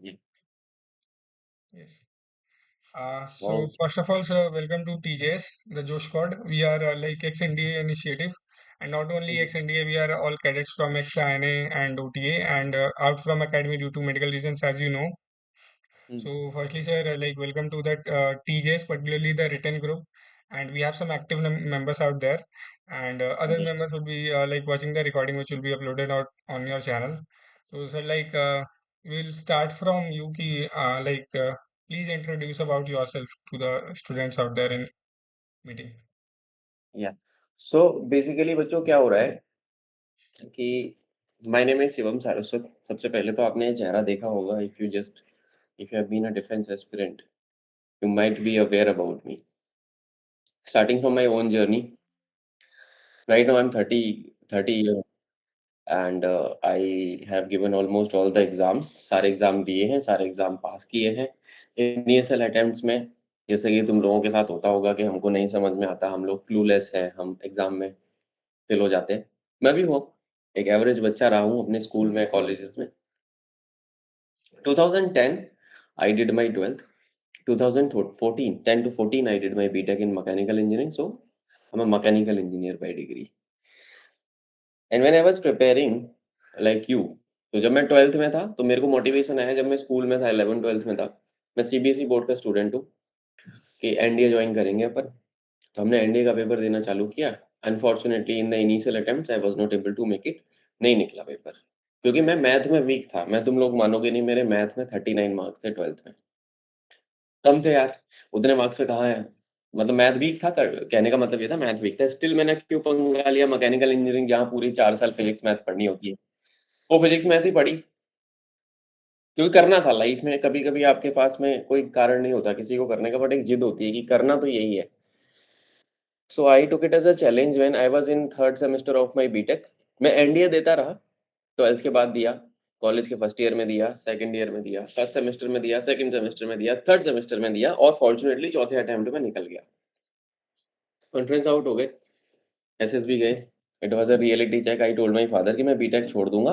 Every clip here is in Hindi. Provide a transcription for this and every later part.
Yeah. Yes. So Wow. first of all, sir, welcome to TJS, the Josh Squad. We are like ex-NDA initiative, and not only Mhm. ex-NDA, we are all cadets from ex-INA and OTA, and out from academy due to medical reasons, as you know. Mm. So firstly, sir, like welcome to that TJS, particularly the written group, and we have some active members out there, and other Yes. members will be like watching the recording, which will be uploaded out on your channel. So, sir, like we'll start from you, ki, please introduce about yourself to the students out there in meeting. या सो बेसिकली बच्चों क्या हो रहा है कि my name is Shivam Saraswat. सबसे पहले तो आपने ये चेहरा देखा होगा। If you have been a defence aspirant you might be aware about me starting from my own journey. Right now I am 30 year and I have given almost all the exams. सारे एग्जाम दिए हैं, सारे एग्जाम पास किए हैं। इनिशियल अटेम्प्ट्स में जैसे कि तुम लोगों के साथ होता होगा कि हमको नहीं समझ में आता, हम लोग क्लूलेस हैं, हम एग्जाम में फेल हो जाते हैं। मैं भी हूँ, एक एवरेज बच्चा रहा हूँ अपने स्कूल में, कॉलेजेस में। 2010 I did my 12th. 2014, 10 to 14 I did my BTech in mechanical engineering. So I'm a mechanical engineer by degree. And when I was preparing like you, तो जब मैं 12th में था तो मेरे को मोटिवेशन आया जब मैं स्कूल में था, 11 12th में था। मैं सीबीएसई बोर्ड का स्टूडेंट हूँ कि एनडीए ज्वाइन करेंगे अपन। तो हमने एनडीए का पेपर देना चालू किया। Unfortunately in the initial attempts I was not able to make it. नहीं निकला पेपर, क्योंकि मैं मैथ में वीक था। मैं, तुम लोग मानोगे नहीं, मेरे मैथ में 39 मार्क्स थे 12th में। कम थे यार, उतने मार्क्स पे कहाँ है। मतलब मैथ वीक था, कहने का मतलब ये था मैथ वीक था। स्टिल मैंने क्यों पंगा लिया मैकेनिकल इंजीनियरिंग, जहाँ पूरी 4 साल फिजिक्स मैथ पढ़नी होती है। वो फिजिक्स मैथ ही पढ़ी, क्योंकि करना था लाइफ में। कभी कभी आपके पास में कोई कारण नहीं होता किसी को करने का, बट एक जिद होती है कि करना तो यही है। So I took it as a challenge when I was in third semester of my BTech. मैं एनडीए देता रहा, 12th के बाद दिया, कॉलेज के फर्स्ट ईयर में दिया, सेकंड ईयर में दिया, फर्स्ट सेमेस्टर में दिया, सेकंड सेमेस्टर में दिया, थर्ड सेमेस्टर में दिया, और फॉर्चुनेटली चौथे अटेम्प्ट में निकल गया। कॉन्फ्रेंस आउट हो गए, एसएसबी गए। It was a reality check. I told my father कि मैं बीटेक छोड़ दूंगा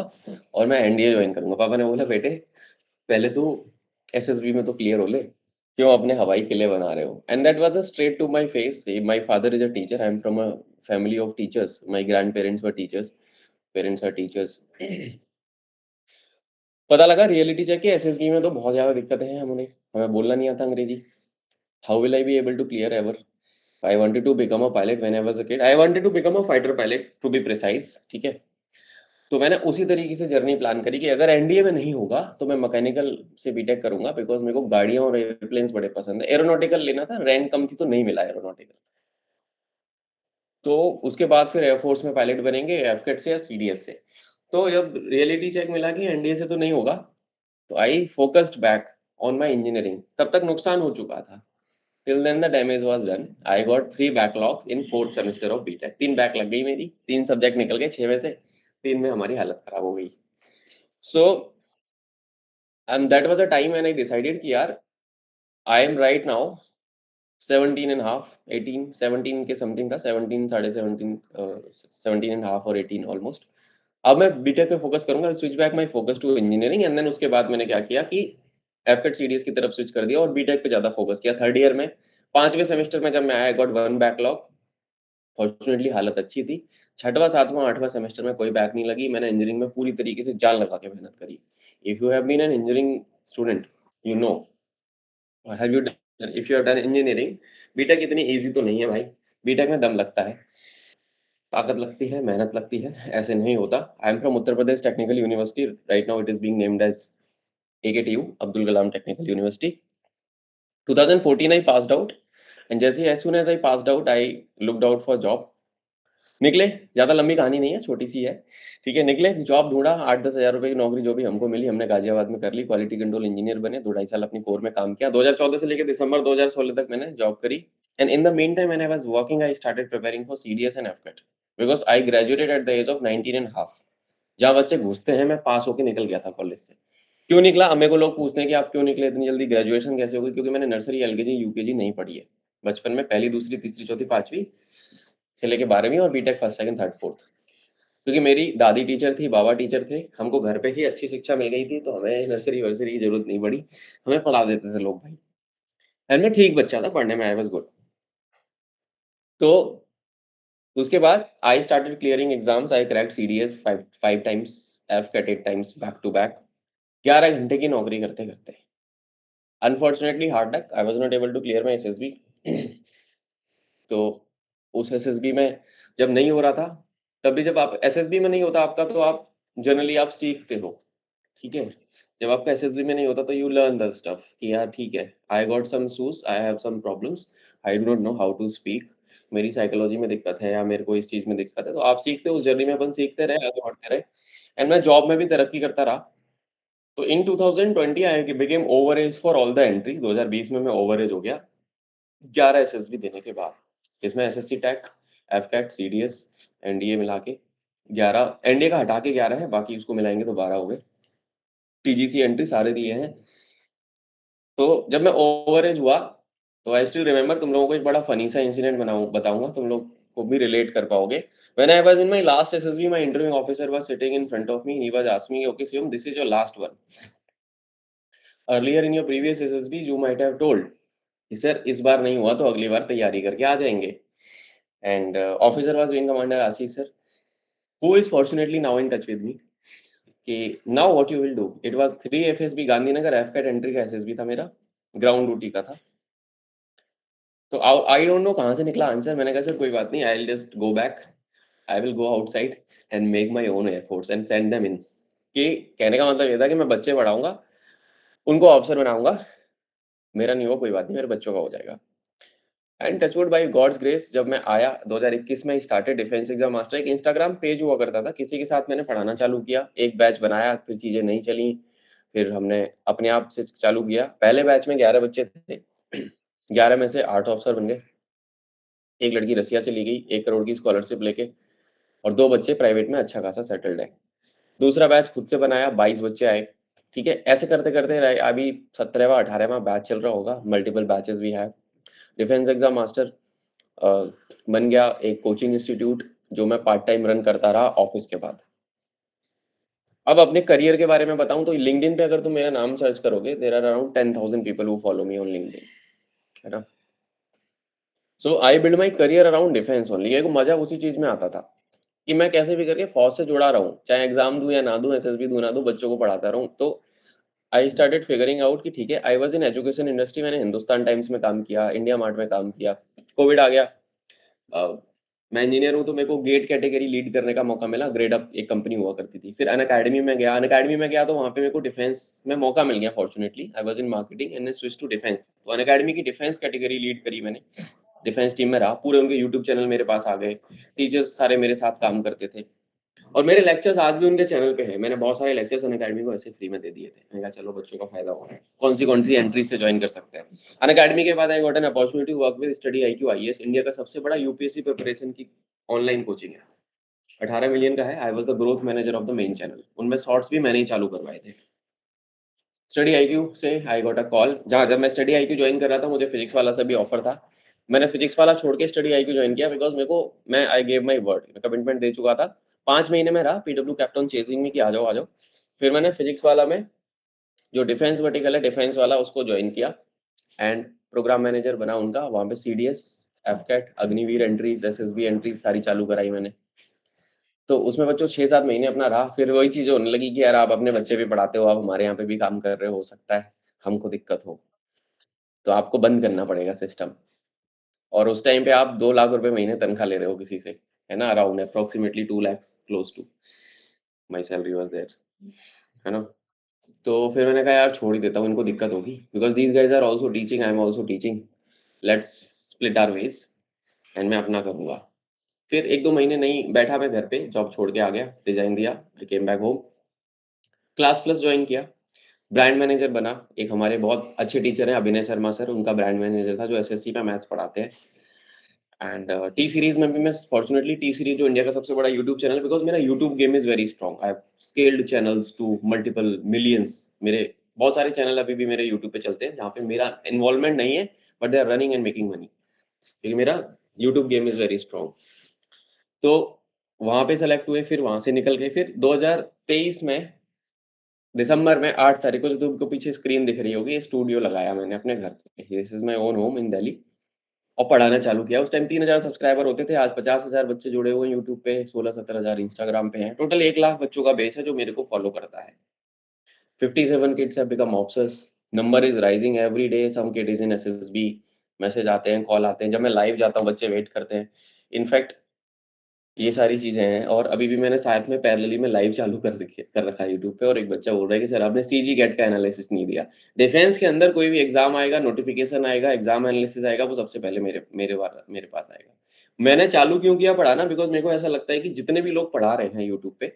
और मैं एनडीए ज्वाइन करूंगा। पापा ने बोला, बेटे पहले तू एसएसबी में तो क्लियर हो ले, क्यों अपने हवाई किले बना रहे हो। And that was a straight to my face. My father is a teacher, I am from a family of teachers, my grandparents were teachers, parents are teachers. पता लगा रियलिटी चेक के एसएसबी में तो बहुत ज्यादा दिक्कतें हैं। हमें बोलना नहीं आता अंग्रेजी। How will I be able to clear ever. I wanted to become a pilot when I was a kid. I wanted to become a fighter pilot to be precise, ठीक है। तो मैंने उसी तरीके से जर्नी प्लान करी कि अगर एनडीए में नहीं होगा तो मैं मैकेनिकल से बीटेक करूंगा, बिकॉज मेरे को गाड़ियां और एयरप्लेन्स बड़े पसंद है। एरोनॉटिकल लेना था, रैंक कम थी तो नहीं मिला एरोनॉटिकल। तो उसके बाद फिर एयरफोर्स में पायलट बनेंगे, एफकेट से या सीडीएस से। तो जब रियलिटी चेक मिला कि एनडीए से तो नहीं होगा, तो I focused back on my engineering. तब तक नुकसान हो चुका था। Till then the damage was done. I got 3 backlogs in fourth semester of BTech. 3 back लग गई मेरी, 3 सब्जेक्ट निकल गए 6 में से। 3 में हमारी हालत खराब हो गई। So and that was the time when I decided कि यार I am right now 17 and half 18 17 के समथिंग था, 17 साढ़े 17 17 and half और 18 ऑलमोस्ट। अब मैं बीटेक पे फोकस करूंगा, switch back my focus to engineering. And then उसके बाद मैंने क्या किया कि एफकेट सीडीएस की तरफ स्विच कर दिया और बीटेक पे ज्यादा फोकस किया। थर्ड ईयर में, 5वें सेमेस्टर में जब मैं आया, गॉट 1 बैकलॉग। फॉर्चुनेटली हालत अच्छी थी। छठवां सातवां आठवां सेमेस्टर में कोई बैक नहीं लगी। मैंने इंजीनियरिंग में पूरी तरीके से जान लगा के मेहनत करी। If you have been an engineering student, you know, have you done, if you have done engineering, B Tech इतनी इजी तो नहीं है भाई। बीटेक में दम लगता है, ताकत लगती है, मेहनत लगती है, ऐसे नहीं होता। I am from Uttar Pradesh technical university. Right now it is being named as AKTU, Abdul Kalam technical university. 2014 I passed out, and जैसे ही as soon as I passed out I looked out for job। निकले, ज्यादा लंबी कहानी नहीं है, छोटी सी है, ठीक है। निकले, जॉब ढूंढा, 8-10 हज़ार रुपए की नौकरी जो भी हमको मिली, हमने गाजियाबाद में कर ली। क्वालिटी कंट्रोल इंजीनियर बने, 2 ढाई साल अपनी कोर में काम किया। 2014 से लेकर दिसंबर 2016 तक मैंने जॉब करी। And in the meantime when I was working I started preparing for CDS and AFCAT, because I graduated at the age of 19 and half. जहाँ बच्चे घुसते हैं, मैं पास होकर निकल गया था कॉलेज से। क्यों निकला? अब मेरे को लोग पूछते हैं कि आप क्यों निकले इतनी जल्दी, ग्रेजुएशन कैसे होगी? क्योंकि मैंने नर्सरी, एलकेजी, यूकेजी नहीं पढ़ी है। बचपन में पहली दूसरी तीसरी चौथी पांचवी से लेके 12वीं, और B Tech first second third fourth. क्योंकि मेरी दादी टीचर थी, बाबा टीचर थे, हमको घर पे ही अच्छी शिक्षा मिल गई थी, तो हमें नर्सरी-वर्सरी की ज़रूरत नहीं पड़ी। हमें पढ़ा देते थे लोग भाई। एंड मैं ठीक बच्चा था, पढ़ने में आई वाज़ गुड। तो उसके बाद I started clearing exams, I cracked CDS 5 times, AFCAT 8 times back to back, 11 घंटे की नौकरी करते-करते। Unfortunately hard luck, I was not able to clear my SSB. तो उस एसएसबी में जब नहीं हो रहा था, तब भी जब आप एसएसबी में नहीं होता आपका, तो आप जनरली आप सीखते हो, ठीक है? जब आपका एसएसबी में नहीं होता तो यू लर्न द स्टफ कि यार ठीक है, I got some issues, I have some problems, I do not know how to speak, मेरी साइकोलॉजी में दिक्कत है या मेरे को इस चीज़ में दिक्कत है, तो आप सीखते हो, उस जर्नी में अपन सीखते रहे, आगे बढ़ते रहे। एंड मैं जॉब में भी तरक्की करता रहा। तो in 2020 I became over age for all the entries, 2020 में मैं ओवर एज हो गया। 11 एसएसबी देने के बाद, इसमें एसएससी टेक, एफकेट, सीडीएस, एनडीए मिला के 11, एनडीए का हटा के 11 है, बाकी उसको मिलाएँगे तो 12 हो गए। टीजीसी एंट्री सारे दिए हैं। तो जब मैं ओवर एज हुआ, तो आई स्टिल रिमेंबर, तुम लोगों को एक बड़ा फनी सा इंसिडेंट बताऊँगा, तुम लोग को भी रिलेट कर पाओगे। When I was in my last SSB, my interview officer was sitting in front of me, he was asking me, "okay Shivam, this is your last one. Earlier in your previous SSB you might have told कि सर इस बार नहीं हुआ तो अगली बार तैयारी करके आ जाएँगे।" And officer was wing commander Ashish sir, who is fortunately now in touch with me कि now what you will do, it was 3 FSB Gandhinagar, AFCAT entry का एसएसबी था मेरा, ग्राउंड ड्यूटी का था। तो आई डोंट नो कहाँ से निकला आंसर, मैंने कहा सर कोई बात नहीं, I will just go back, I will go outside and make my own air force and send them in. कि कहने का मतलब ये था कि मैं बच्चे पढ़ाऊंगा, उनको अफसर बनाऊंगा, मेरा नहीं हुआ कोई बात नहीं, मेरे बच्चों का हो जाएगा। And touchwood by God's grace, जब मैं आया 2021 में, स्टार्टेड डिफेंस एग्जाम मास्टर, एक इंस्टाग्राम पेज हुआ करता था, किसी के साथ मैंने पढ़ाना चालू किया, एक बैच बनाया, फिर चीजें नहीं चली, फिर हमने अपने आप से चालू किया। पहले बैच में 11 बच्चे थे, 11 में से 8 अफसर बन गए, एक लड़की रसिया चली गई 1 करोड़ की स्कॉलरशिप लेके, और 2 बच्चे प्राइवेट में अच्छा खासा सेटल्ड है। दूसरा बैच खुद से बनाया, 22 बच्चे आए, ठीक है? ऐसे करते-करते रहे, अभी 17वाँ 18वाँ बैच चल रहा होगा, multiple batches we have. Defence exam master uh, बन गया एक कोचिंग इंस्टीट्यूट, जो मैं पार्ट टाइम रन करता रहा ऑफिस के बाद। अब अपने करियर के बारे में बताऊँ तो लिंक्डइन पे अगर तुम मेरा नाम सर्च करोगे, there are around 10,000 people who follow me on LinkedIn, है ना? So I build my career around defence only. मेरे को मजा उसी चीज़ में आता था कि मैं कैसे भी करके फौज से जुड़ा रहूँ, चाहे एग्ज़ाम दूँ या ना दूँ, एसएसबी दूँ ना दूँ, बच्चों को पढ़ाता रहूँ। तो आई स्टार्टेड फिगरिंग आउट कि ठीक है, I was in education industry, मैंने हिंदुस्तान टाइम्स में काम किया, इंडिया मार्ट में काम किया। कोविड आ गया, अ, मैं इंजीनियर हूँ, तो मेरे को गेट कैटेगरी लीड करने का मौका मिला, ग्रेड अप एक कंपनी हुआ करती थी। फिर अनअकैडमी में गया, अनअकैडमी में गया तो वहाँ पे मेरे को डिफेंस में मौका मिल गया fortunately, I was in marketing and I switch to defence. तो अनअकैडमी की डिफेंस कैटेगरी लीड करी मैंने, डिफेंस टीम में रहा, पूरे उनके यूट्यूब चैनल मेरे पास आ गए, टीचर्स सारे मेरे साथ काम करते थे, और मेरे लेक्चर्स आज भी उनके चैनल पे हैं। मैंने बहुत सारे लेक्चर्स अनअकैडमी को ऐसे फ्री में दे दिए थे। मैंने कहा चलो बच्चों का फायदा हो रहा है। कौन-सी एंट्री से जॉइन कर सकते हैं। अनअकैडमी के बाद I got an opportunity to work with study IQ IAS, India का सबसे बड़ा यूपीएससी प्रिपरेशन की ऑनलाइन कोचिंग है। 18 मिलियन का है। I was the growth manager of the main channel. उनमें शॉर्ट्स भी मैंने ही चालू करवाए थे। स्टडी आईक्यू से आई गॉट अ कॉल, जहाँ जब मैं स्टडी आईक्यू जॉइन कर रहा था, मुझे फिजिक्स वाला से भी ऑफर था। मैंने फिजिक्स वाला छोड़ के स्टडी आईक्यू जॉइन किया, बिकॉज़ मेरे को, मैं आई गिव माय वर्ड, मैं कमिटमेंट दे चुका था। 5 महीने में रहा, पीडब्ल्यू केप्ट ऑन चेजिंग मी कि आ जाओ, आ जाओ। फिर मैंने फिजिक्स वाला में, जो डिफेंस वर्टिकल है, डिफेंस वाला, उसको जॉइन किया एंड प्रोग्राम मैनेजर बना उनका। वहाँ पे CDS, AFCAT, Agniveer entries, SSB entries सारी चालू कराई मैंने। तो उसमें बच्चों 6-7 महीने अपना रहा, फिर वही चीज़ होने लगी कि यार आप अपने बच्चे भी पढ़ाते हो, आप हमारे यहाँ पे भी काम कर रहे हो सकता है हमको दिक्कत हो, तो आपको बंद करना पड़ेगा सिस्टम। और उस टाइम पे आप 2 लाख रुपए महीने तनख्वाह ले रहे हो किसी से, है ना? Around approximately 2 lakhs close to my salary was there, है ना? तो फिर मैंने कहा यार छोड़ ही देता हूँ, इनको दिक्कत होगी, because these guys are also teaching, I am also teaching, let's split our ways and मैं अपना करूँगा। फिर 1-2 महीने नहीं बैठा मैं घर पे, जॉब छोड़ के आ गया, रिज़ाइन दिया, I came back home, Classplus join किया, ब्रांड मैनेजर बना। एक हमारे बहुत अच्छे टीचर हैं अभिनय शर्मा सर, उनका ब्रांड मैनेजर था, जो एसएससी में मैथ्स पढ़ाते हैं। एंड टी सीरीज में भी मैं फॉर्चुनेटली, टी सीरीज जो इंडिया का सबसे बड़ा यूट्यूब चैनल, बिकॉज़ मेरा YouTube game is very strong, I have scaled channels to multiple millions. मेरे बहुत सारे चैनल अभी भी मेरे यूट्यूब पे चलते हैं, जहाँ पे मेरा इन्वॉल्वमेंट नहीं है, but they are running and making money, क्योंकि मेरा YouTube game is very strong. तो वहां पे सेलेक्ट हुए, फिर वहां से निकल गए, फिर 2023 में दिसंबर में 8 तारीख को, जो तुमको पीछे स्क्रीन दिख रही होगी, ये स्टूडियो लगाया मैंने अपने घर पे। This is my own home in Delhi, और पढ़ाना चालू किया। उस टाइम 3,000 सब्सक्राइबर होते थे, आज 50,000 बच्चे जुड़े हुए हैं यूट्यूब पे, 16-17,000 इंस्टाग्राम पे हैं। टोटल 1 लाख बच्चों का बेस है जो मेरे को फॉलो करता है। 57 kids have become obsessed, number is rising every day, some kid is in SSB, message आते हैं, कॉल आते हैं, जब मैं लाइव जाता हूँ बच्चे वेट करते हैं। इनफैक्ट ये सारी चीजें हैं, और अभी भी मैंने साथ में पैरेलली में लाइव चालू कर रखा है यूट्यूब पे, और एक बच्चा बोल रहा है कि सर आपने सीजी गेट का एनालिसिस नहीं दिया। डिफेंस के अंदर कोई भी एग्जाम आएगा, नोटिफिकेशन आएगा, एग्जाम एनालिसिस आएगा, वो सबसे पहले मेरे पास आएगा। मैंने चालू क्यों किया पढ़ाना, बिकॉज मेरे को ऐसा लगता है कि जितने भी लोग पढ़ा रहे हैं यूट्यूब पे,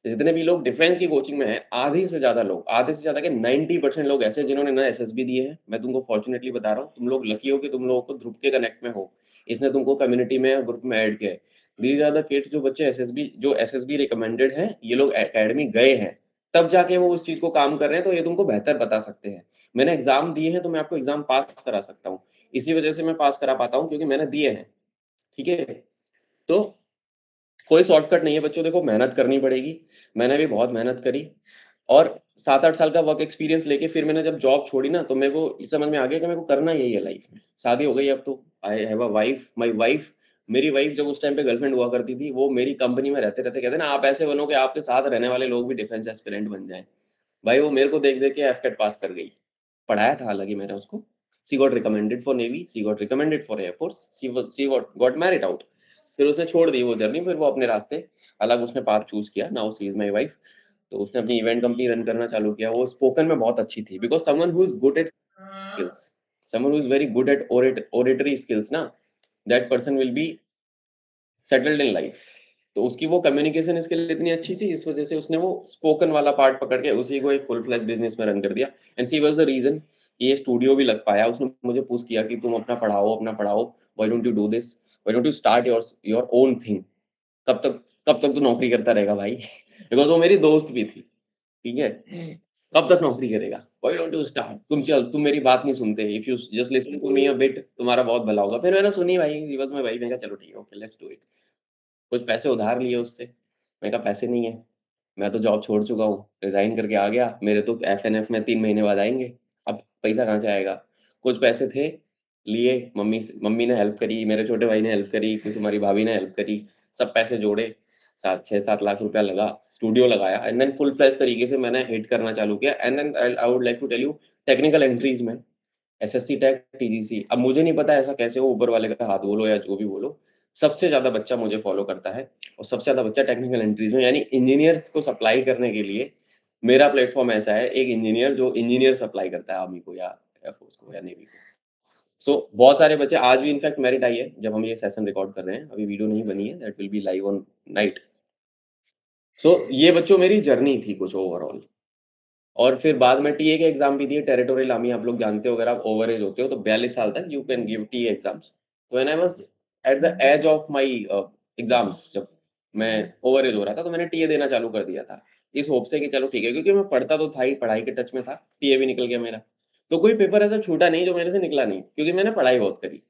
जितने भी लोग डिफेंस की कोचिंग में हैं, आधे से ज्यादा के 90% लोग ऐसे हैं जिन्होंने ना एसएसबी दिए हैं। मैं तुमको फॉर्चुनेटली बता रहा हूँ, तुम लोग लकी हो कि तुम लोगों को ध्रुव के कनेक्ट में हो, इसने तुमको कम्युनिटी में ग्रुप में ऐड किया है। दीज आर द किड्स, जो एसएसबी रिकमेंडेड हैं, ये लोग एकेडमी गए हैं, तब जाके वो उस चीज को काम कर रहे हैं, तो ये तुमको बेहतर बता सकते हैं। मैंने एग्जाम दिए हैं, तो मैं आपको एग्जाम पास करा सकता हूँ। इसी वजह से मैं पास करा पाता हूँ, क्योंकि मैंने दिए हैं। ठीक है, तो कोई शॉर्टकट नहीं है बच्चों, देखो मेहनत करनी पड़ेगी। मैंने भी बहुत मेहनत करी, और 7-8 साल का वर्क एक्सपीरियंस लेके फिर मैंने जब जॉब छोड़ी ना, तो मेरे को ये समझ में आ गया कि मेरे को करना यही है लाइफ में। शादी हो गई अब तो, I have a wife, my wife. मेरी वाइफ जब उस टाइम पे गर्लफ्रेंड हुआ करती थी, वो मेरी कंपनी में रहते रहते कहते हैं ना, आप ऐसे बनो कि आपके साथ रहने वाले लोग भी डिफेंस एस्पिरेंट बन जाएं। भाई वो मेरे को देख देख के एफकेट पास कर गई। पढ़ाया था हालांकि मैंने उसको। She got recommended for navy, she got recommended for air force, she got married out. फिर उसने छोड़ दी वो जर्नी, फिर वो अपने रास्ते अलग उसने पाथ चूज किया। Now see is my wife. तो उसने अपनी इवेंट कंपनी रन करना चालू किया। वो स्पोकन में बहुत अच्छी थी, because someone who is good at skills, someone who is very good at oratory skills ना, that person will be settled in life. तो उसकी वो कम्युनिकेशन स्किल इतनी अच्छी थी, इस वजह से उसने वो स्पोकन वाला पार्ट पकड़ के उसी को एक फुल फ्लैश बिजनेस में रन कर दिया। And she was the reason कि ये स्टूडियो भी लग पाया। उसने मुझे पूछ किया कि तुम अपना पढ़ाओ, why don't you do this, why don't you start your own thing. कब तक कब तक तू नौकरी करता रहेगा भाई। बिकॉज वो मेरी दोस्त भी थी। ठीक है, कब तक नौकरी करेगा, व्हाई डोंट यू स्टार्ट, तुम मेरी बात नहीं सुनते, if you just listen to me a bit, तुम्हारा बहुत भला होगा। फिर मैंने सुनी भाई, ही वाज माय वाइफ, मैंने कहा चलो ठीक है, ओके लेट्स डू इट। कुछ पैसे उधार लिए उससे। मैंने कहा पैसे नहीं है, मैं तो जॉब छोड़ चुका हूँ, रिजाइन करके आ गया, मेरे तो एफएनएफ में 3 महीने बाद आएंगे। अब पैसा कहाँ से आएगा। कुछ पैसे थे, लिए। मम्मी ने हेल्प करी, मेरे छोटे भाई ने हेल्प करी, कुछ हमारी भाभी ने हेल्प करी। सब पैसे जोड़े, 7-6-7 लाख रुपया लगा, स्टूडियो लगाया, एंड देन फुल फ्लैश तरीके से मैंने हिट करना चालू किया। And then I would like to tell you, technical entries में एसएससी टेक टीजीसी, अब मुझे नहीं पता ऐसा कैसे हो, ऊपर वाले का हाथ बोलो या जो भी बोलो, सबसे ज्यादा बच्चा मुझे फॉलो करता है, और सबसे ज्यादा बच्चा टेक्निकल एंट्रीज में, यानी इंजीनियर्स को सप्लाई करने के लिए मेरा प्लेटफॉर्म ऐसा है, एक इंजीनियर जो इंजीनियर सप्लाई करता है आर्मी को या एयरफोर्स को या नेवी को। सो बहुत सारे बच्चे आज भी, इनफैक्ट मेरिट आई है जब हम ये सेशन रिकॉर्ड कर रहे हैं, अभी वीडियो नहीं बनी है, that will be live on night. So ये बच्चों मेरी जर्नी थी कुछ ओवरऑल। और फिर बाद में टीए के एग्जाम भी दिए, टेरिटोरियल आर्मी आप लोग जानते हो, अगर आप ओवर एज होते हो तो 42 साल तक you can give TA exams. तो when I was at the age of my exams, जब मैं ओवर एज हो रहा था, तो मैंने टीए देना चालू कर दिया था, इस होप से कि चलो ठीक है, क्योंकि मैं पढ़ता तो था ही, पढ़ाई के टच में था, टीए भी निकल गया मेरा। तो कोई पेपर ऐसा छूटा नहीं जो मेरे से निकला नहीं, क्योंकि मैंने पढ़ाई बहुत करी।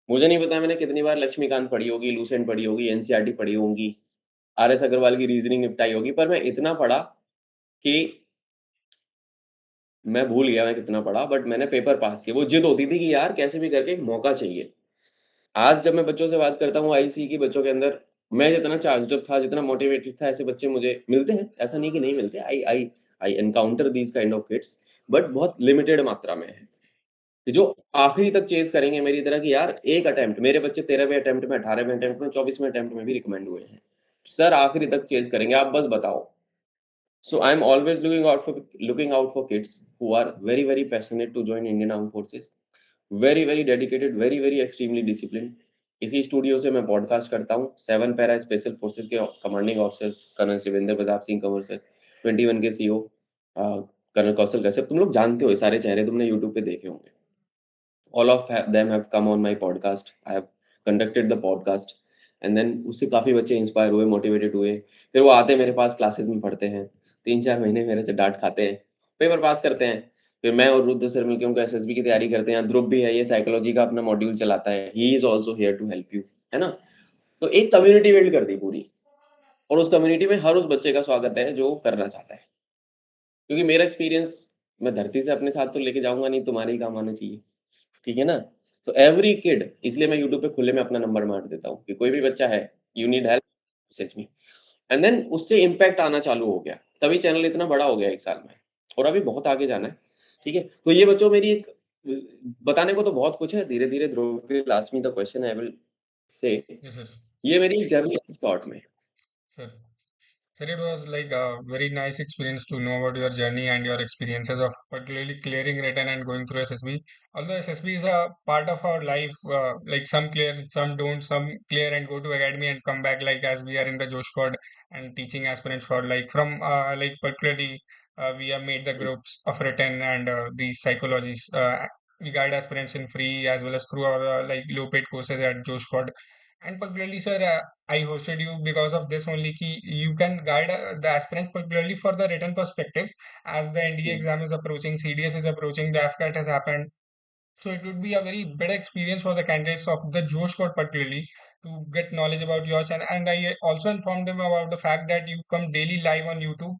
मुझे नहीं पता मैंने कितनी बार लक्ष्मीकांत पढ़ी होगी, लूसेंट पढ़ी होगी, एनसीईआरटी पढ़ी होंगी, आरएस अग्रवाल की रीजनिंग निपटाई होगी, पर मैं इतना पढ़ा कि मैं भूल गया मैं कितना पढ़ा, बट मैंने पेपर पास किया। वो जिद होती थी कि यार कैसे भी करके एक मौका चाहिए। आज जब मैं बच्चों से बात करता हूँ, आई सी की बच्चों के अंदर, मैं जितना चार्ज्ड अप था, जितना मोटिवेटेड था, ऐसे बच्चे मुझे मिलते हैं, ऐसा नहीं कि नहीं मिलते। I encounter these kind of kids, but बहुत लिमिटेड मात्रा में है, कि जो आखिरी तक चेज करेंगे मेरी तरह की, यार एक अटेम्प्ट, मेरे बच्चे 13वें अटेम्प्ट में, 18वें अटेम्प्ट में, 24वें अटेम्प्ट में भी रिकमेंड हुए हैं। सर आखिरी तक चेज करेंगे, आप बस बताओ। So I'm always looking out for kids who are very very passionate to join Indian Armed Forces, very very dedicated, very very extremely disciplined। इसी स्टूडियो से मैं पॉडकास्ट करता हूँ। 7 पैरा स्पेशल फोर्सेज के commanding officers colonel Shivendra Pratap Singh Kanwar sir, 21 के सीओ कर्नल कौशल कश्यप, तुम लोग जानते हो, ये सारे चेहरे तुमने यूट्यूब पे देखे होंगे। All of them have come on my podcast, I have conducted the podcast, and then उससे काफी बच्चे इंस्पायर हुए, मोटिवेटेड हुए। फिर वो आते मेरे पास क्लासेस में पढ़ते हैं, 3-4 महीने मेरे से डांट खाते हैं, पेपर पास करते हैं। फिर मैं और रुद्र सर मिलकर उनको एसएसबी की तैयारी करते हैं। ध्रुव भी है, ये साइकोलॉजी का अपना मॉड्यूल चलाता है, he is also here to help you, है ना। तो एक कम्युनिटी बिल्ड कर दी पूरी। और उस कम्युनिटी में हर उस बच्चे का स्वागत है जो करना चाहता है। क्योंकि मेरा एक्सपीरियंस मैं धरती से अपने साथ तो लेके जाऊँगा नहीं, तुम्हारे ही काम आना चाहिए, ठीक है ना? तो एवरी किड, इसलिए मैं यूट्यूब पे खुले में अपना नंबर मार देता हूँ कि कोई भी बच्चा है, you need help, message me. And then उससे इम्पैक्ट आना चालू हो गया, तभी चैनल इतना बड़ा हो गया 1 साल में, और अभी बहुत आगे जाना है, ठीक है? तो ये बच्चों मेरी एक बताने को तो बहुत कुछ है, धीरे-धीरे Dhruv will ask me the question I will say. Yes, sir. ये मेरी जर्नी है शॉर्ट में। Sir. Sir, it was like a very nice experience to know about your journey and your experiences of particularly clearing written and going through SSB. Although SSB is a part of our life, like some clear, some don't, some clear and go to academy and come back, like as we are in the Josh Squad and teaching aspirants for like from like particularly we have made the hmm, groups of written and these psychologies. We guide aspirants in free as well as through our like low paid courses at Josh Squad. And particularly, sir, I hosted you because of this only key. You can guide the aspirants particularly for the written perspective as the NDA hmm, exam is approaching, CDS is approaching, the FCAT has happened. So it would be a very better experience for the candidates of the Josh Code particularly to get knowledge about your channel. And I also informed them about the fact that you come daily live on YouTube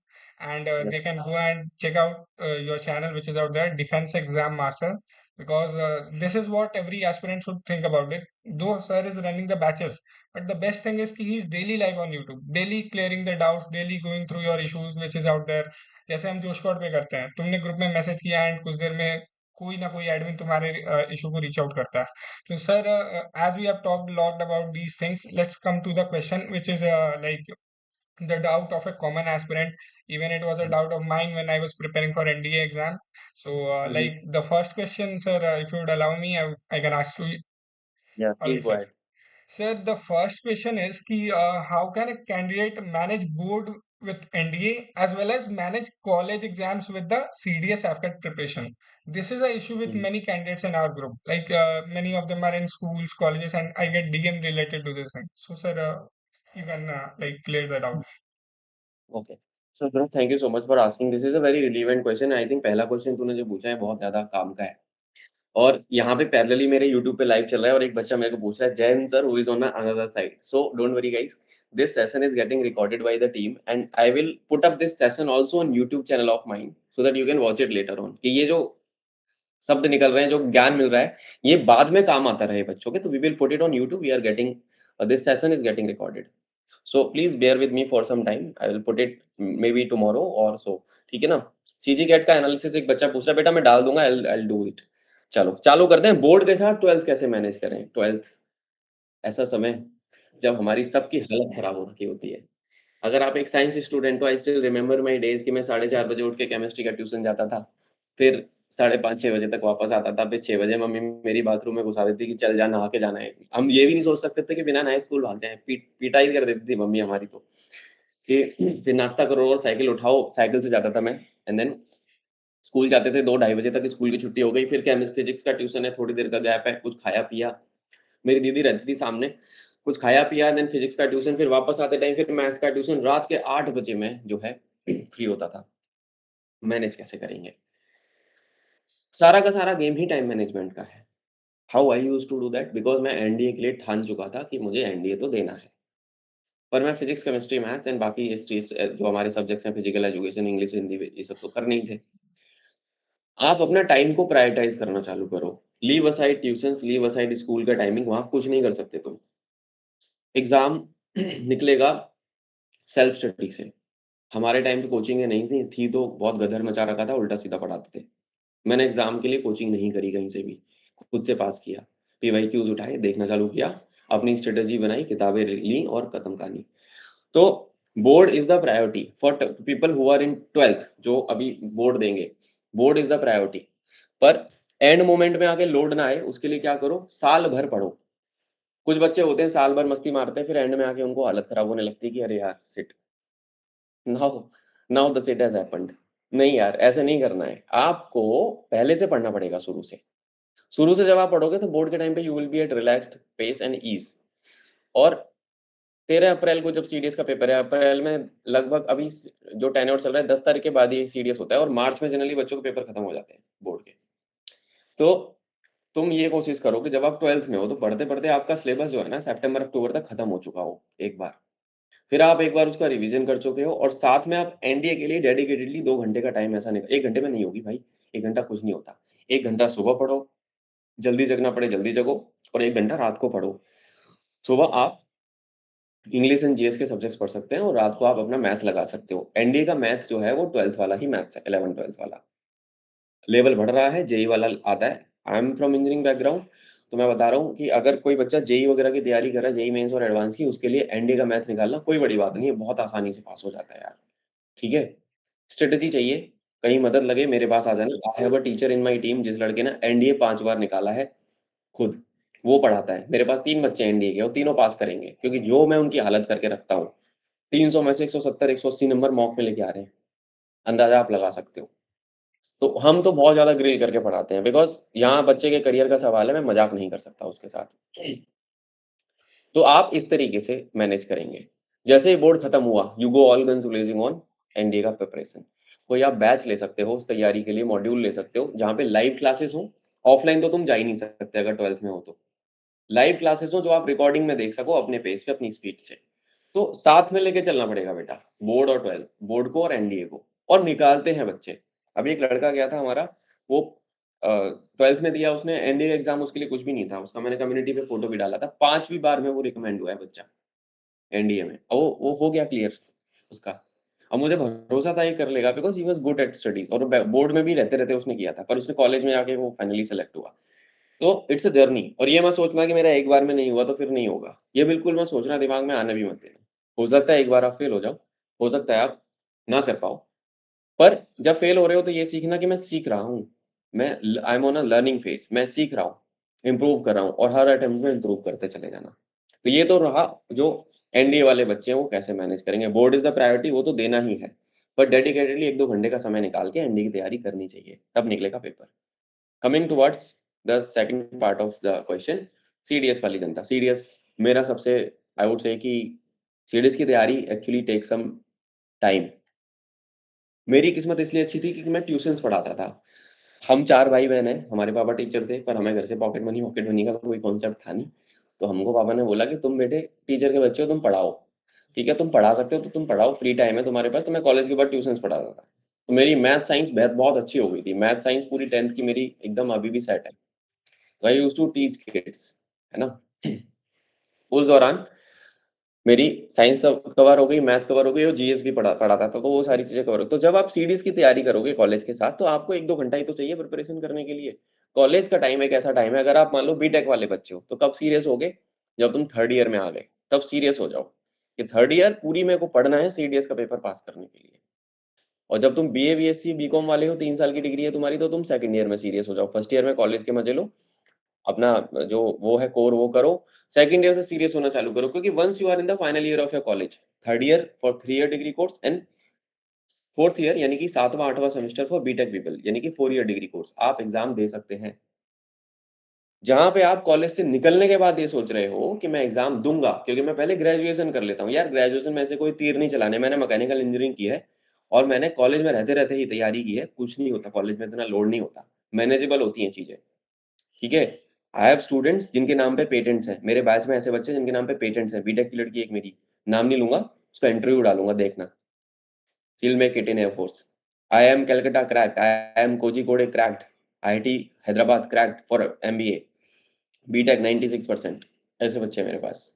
and they yes, can go and check out your channel which is out there, Defense Exam Master, because this is what every aspirant should think about it. Though sir is running the batches, but the best thing is he is daily live on YouTube, daily clearing the doubts, daily going through your issues which is out there. जैसे हम जोश कोड पे करते हैं, तुमने ग्रुप में मैसेज किया एंड कुछ देर में कोई ना कोई एडमिन तुम्हारे इशू को रीच आउट करता है. तो sir, as we have talked lot about these things, let's come to the question which is like the doubt of a common aspirant. Even it was a hmm, doubt of mine when I was preparing for NDA exam. So hmm, hmm, like the first question, sir, if you would allow me, I can ask you या all, please go sir. Ahead. Sir, the first question is ki, how can a candidate manage board with NDA as well as manage college exams with the CDS AFCAT preparation? This is a issue with hmm, many candidates in our group. Like many of them are in schools, colleges, and I get DM related to this thing. So, sir, you can like clear that out. Okay. So Dhruv, thank you so much for asking, this is a very relevant question. I think पहला क्वेश्चन तूने जो पूछा है बहुत ज़्यादा काम का है। और यहाँ पे पैरेलली मेरे यूट्यूब पे लाइव चल रहा है और एक बच्चा मेरे को पूछ रहा है, Jain sir who is on another side. So don't worry guys, this session is getting recorded by the team and I will put up this session also on YouTube channel of mine so that you can watch it later on, कि ये जो शब्द निकल रहे हैं, जो ज्ञान मिल रहा है, ये बाद में काम आता रहे बच्चों के, तो we will put it on YouTube, we are getting this session is getting recorded. So please bear with me for some time, I will put it may be tomorrow और सो, ठीक है ना? सीजी कैट का एनालिसिस एक बच्चा पूछ रहा है, बेटा मैं डाल दूँगा, आई विल डू इट। चलो, चालू करते हैं। बोर्ड के साथ 12th कैसे मैनेज करें? 12th ऐसा समय जब हमारी सबकी हालत खराब हो रखी होती है। अगर आप एक साइंस स्टूडेंट हो, I still remember my days कि मैं 4:30 बजे उठ के केमिस्ट्री का ट्यूशन जाता था। फिर 5:30-6 बजे तक वापस आता था। फिर 6 बजे मम्मी मेरी बाथरूम में घुसा देती कि चल जा नहा के जाना है। हम ये भी नहीं सोच सकते थे कि बिना नहाए स्कूल भाग जाएँ। पिटाई कर देती थी मम्मी हमारी तो, कि फिर नाश्ता करो और साइकिल उठाओ। साइकिल से जाता था मैं एंड देन स्कूल जाते थे। 2 ढाई बजे तक स्कूल की छुट्टी हो गई। फिर फिज़िक्स का ट्यूशन है, थोड़ी देर का गैप है, कुछ खाया-पिया। मेरी दीदी रहती थी सामने, कुछ खाया-पिया, देन फिज़िक्स का ट्यूशन, फिर वापस आते टाइम फिर मैथ्स का ट्यूशन। रात के 8 बजे मैं जो है फ्री होता था। मैनेज कैसे करेंगे? सारा का सारा गेम ही टाइम मैनेजमेंट का है। How I used to do that? Because मैं एनडीए के लिए ठान चुका था कि मुझे एनडीए तो देना है। पर मैं फिज़िक्स, केमिस्ट्री, मैथ्स एंड बाकी हिस्ट्रीज़ जो हमारे सब्जेक्ट्स हैं, फिजिकल एजुकेशन, इंग्लिश, हिंदी, ये सब तो करने ही थे। आप अपना टाइम को प्रायोरिटाइज़ करना चालू करो। Leave aside tuitions, leave aside school का टाइमिंग, वहाँ कुछ नहीं कर सकते तुम। एग्ज़ाम निकलेगा सेल्फ स्टडी से। हमारे टाइम पे कोचिंगें नहीं थी तो बहुत गदर मचा रखा था, उल्टा-सीधा पढ़ाते थे। मैंने एग्ज़ाम के लिए कोचिंग नहीं करी कहीं से भी, खुद से पास किया। पीवाईक्यूज़ उठाए, देखना चालू किया, अपनी स्ट्रैटेजी बनाई, किताबें ली और खत्म कहानी। तो board is the priority for people who are in 12th, जो अभी बोर्ड देंगे। Board is the priority. पर एंड मोमेंट में आके लोड ना आए, उसके लिए क्या करो, साल भर पढ़ो। कुछ बच्चे होते हैं साल भर मस्ती मारते हैं, फिर एंड में आके उनको हालत खराब होने लगती है कि अरे यार shit, now now the shit has happened. नहीं यार, ऐसे नहीं करना है। आपको पहले से पढ़ना पड़ेगा शुरू से। शुरू से जब आप पढ़ोगे तो बोर्ड के टाइम पे you will be at relaxed pace and ease. और 13 अप्रैल को जब सीडीएस का पेपर है, अप्रैल में लगभग अभी जो टेन्योर चल रहा है 10 तारीख के बाद ही सीडीएस होता है और मार्च में जनरली बच्चों के पेपर खत्म हो जाते हैं बोर्ड के। तो तुम ये कोशिश करो कि जब आप 12th में हो तो पढ़ते-पढ़ते आपका सिलेबस जो है ना सितंबर अक्टूबर तक खत्म हो चुका हो एक बार। फिर आप एक बार उसका रिवीजन कर चुके हो और साथ में आप एनडीए के लिए डेडिकेटेडली 2 घंटे का टाइम ऐसा निक 1 घंटे में नहीं होगी भाई, 1 घंटा कुछ नहीं होता। 1 घंटा सुबह पढ़ो, जल्दी जगना पड़े जल्दी जगो और 1 घंटा रात को पढ़ो। सुबह आप इंग्लिश एंड जीएस के सब्जेक्ट्स पढ़ सकते हैं और रात को आप अपना मैथ लगा सकते हो। एनडीए का मैथ जो है वो 12th वाला ही मैथ्स है, 11th-12th वाला। लेवल बढ़ रहा है, जेईई वाला आता है। आई एम फ्रॉम इंजीनियरिंग बैकग्राउंड, तो मैं बता रहा हूँ कि अगर कोई बच्चा जेईई वगैरह की तैयारी कर रहा है, जेईई मेंस और एडवांस की, उसके लिए एनडीए का मैथ निकालना कोई बड़ी बात नहीं है, बहुत आसानी से पास हो जाता है यार। ठीक है? स्ट्रैटेजी चाहिए, कहीं मदद लगे मेरे पास आ जाना। I have a teacher in my team जिस लड़के ने एनडीए 5 बार निकाला है खुद, वो पढ़ाता है। मेरे पास 3 बच्चे एनडीए के, वो तीनों पास करेंगे क्योंकि जो मैं उनकी हालत करके रखता हूँ, 300 में से 170, 180 नंबर मॉक में लेके आ रहे हैं। अंदाज़ा आप लगा सकते हो। तो हम तो बहुत ज़्यादा ग्रिल करके पढ़ाते हैं बिकॉज़ यहाँ बच्चे के करियर का सवाल है, मैं मज़ाक नहीं कर सकता उसके साथ। तो आप इस तरीके से मैनेज करेंगे। जैसे ही बोर्ड खत्म हुआ, you go all guns blazing on NDA का प्रिपरेशन। कोई आप बैच ले सकते हो, उस तैयारी के लिए मॉड्यूल ले सकते हो, जहाँ पे लाइव क्लासेस हों। ऑफलाइन तो तुम जा ही नहीं सकते अगर 12th में हो तो। लाइव क्लासेस हों जो आप रिकॉर्डिंग में देख सको अपने पेस पे, अपनी स्पीड से। तो साथ में लेके चलना पड़ेगा बेटा, बोर्ड और 12th, बोर्ड को और एनडीए को। और निकालते हैं बच्चे। अभी एक लड़का गया था हमारा, वो 12th में दिया उसने एनडीए का एग्ज़ाम, उसके लिए कुछ भी नहीं था। उसका मैंने कम्युनिटी पे फ़ोटो भी डाला था। 5वीं बार में वो रिकमेंड हुआ है बच्चा एनडीए में। और वो हो गया क्लियर उसका। अब मुझे भरोसा था ये कर लेगा because he was good at studies और बोर्ड में भी रहते-रहते उसने किया था। पर उसने कॉलेज में जाके वो फाइनली सेलेक्ट हुआ। तो इट्स अ जर्नी और ये मत सोचना कि मेरा एक बार में नहीं हुआ तो फिर नहीं होगा। ये बिल्कुल मत सोचना, दिमाग में आने भी मत देना। हो सकता है एक बार आप फेल हो जाओ, हो सकता है आप ना कर पाओ। पर जब फेल हो रहे हो तो ये सीखना कि मैं सीख रहा हूँ। I am on a learning phase, मैं सीख रहा हूँ, इम्प्रूव कर रहा हूँ और हर अटेम्प्ट में इम्प्रूव करते चले जाना। तो ये तो रहा जो एनडीए वाले बच्चे हैं वो कैसे मैनेज करेंगे। बोर्ड इज़ द प्रायोरिटी, वो तो देना ही है। पर डेडिकेटेडली 1-2 घंटे का समय निकाल के एनडीए की तैयारी करनी चाहिए, तब निकलेगा paper. Coming towards the second part of the question, CDS वाली जनता। सीडीएस मेरा सबसे, आई वुड से कि सीडीएस की तैयारी एक्चुअली टेक सम टाइम। मेरी किस्मत इसलिए अच्छी थी क्योंकि मैं ट्यूशन्स पढ़ाता था। हम 4 भाई-बहन हैं, हमारे पापा टीचर थे, पर हमें घर से पॉकेट मनी का कोई कॉन्सेप्ट था नहीं। तो हमको पापा ने बोला कि तुम बेटे टीचर के बच्चे हो, तुम पढ़ाओ। ठीक है, तुम पढ़ा सकते हो तो तुम पढ़ाओ, फ्री टाइम है तुम्हारे पास। तो मैं कॉलेज के बाद ट्यूशन्स पढ़ाता था। तो मेरी मैथ साइंस बहुत अच्छी हो गई थी। मैथ साइंस पूरी 10th की मेरी एकदम अभी भी सेट है। तो I used to teach kids, है ना? उस दौरान मेरी साइंस सब कवर हो गई, मैथ कवर हो गई और जीएस भी पढ़ाता था, तो वो सारी चीज़ें कवर हो। तो जब आप सीडीएस की तैयारी करोगे कॉलेज के साथ, तो आपको 1-2 घंटा ही तो चाहिए प्रिपरेशन करने के लिए। कॉलेज का टाइम एक ऐसा टाइम है, अगर आप मान लो बीटेक वाले बच्चे हो, तो कब सीरियस होगे? जब तुम 3rd ईयर में आ गए, तब सीरियस हो जाओ कि 3rd ईयर पूरी मेरे को पढ़ना है सीडीएस का पेपर पास करने के लिए। और जब तुम बीए, बीएससी, बीकॉम वाले हो, 3 साल की डिग्री है तुम्हारी, तो तुम 2nd ईयर में सीरियस हो जाओ। 1st ईयर में कॉलेज के मज़े लो, अपना जो वो है कोर वो करो, 2nd ईयर से सीरियस होना चालू करो क्योंकि once you are in the final year of your college, 3rd year for 3 year degree course and 4th year यानी कि 7वाँ 8वाँ सेमेस्टर फॉर बीटेक पीपल यानी कि 4 ईयर डिग्री कोर्स, आप एग्ज़ाम दे सकते हैं। जहाँ पे आप कॉलेज से निकलने के बाद ये सोच रहे हो कि मैं एग्ज़ाम दूँगा क्योंकि मैं पहले ग्रेजुएशन कर लेता हूँ। यार ग्रेजुएशन में ऐसे कोई तीर नहीं चलाने, मैंने मैकेनिकल इंजीनियरिंग की है और मैंने कॉलेज में रहते-रहते ही तैयारी की है, कुछ नहीं होता कॉलेज में, इतना लोड नहीं होता, मैनेजेबल होती हैं चीज़ें। ठीक है? आई हैव स्टूडेंट्स जिनके नाम पे पेटेंट्स हैं। मेरे बैच में ऐसे बच्चे हैं जिनके नाम पे पेटेंट्स हैं। बीटेक की लड़की एक मेरी, नाम नहीं लूँगा, उसका इंटरव्यू डालूँगा देखना। She will make it in air force. I am Calcutta cracked, I am Kozhikode cracked, IIT Hyderabad cracked for MBA, BTech 96% ऐसे बच्चे हैं मेरे पास।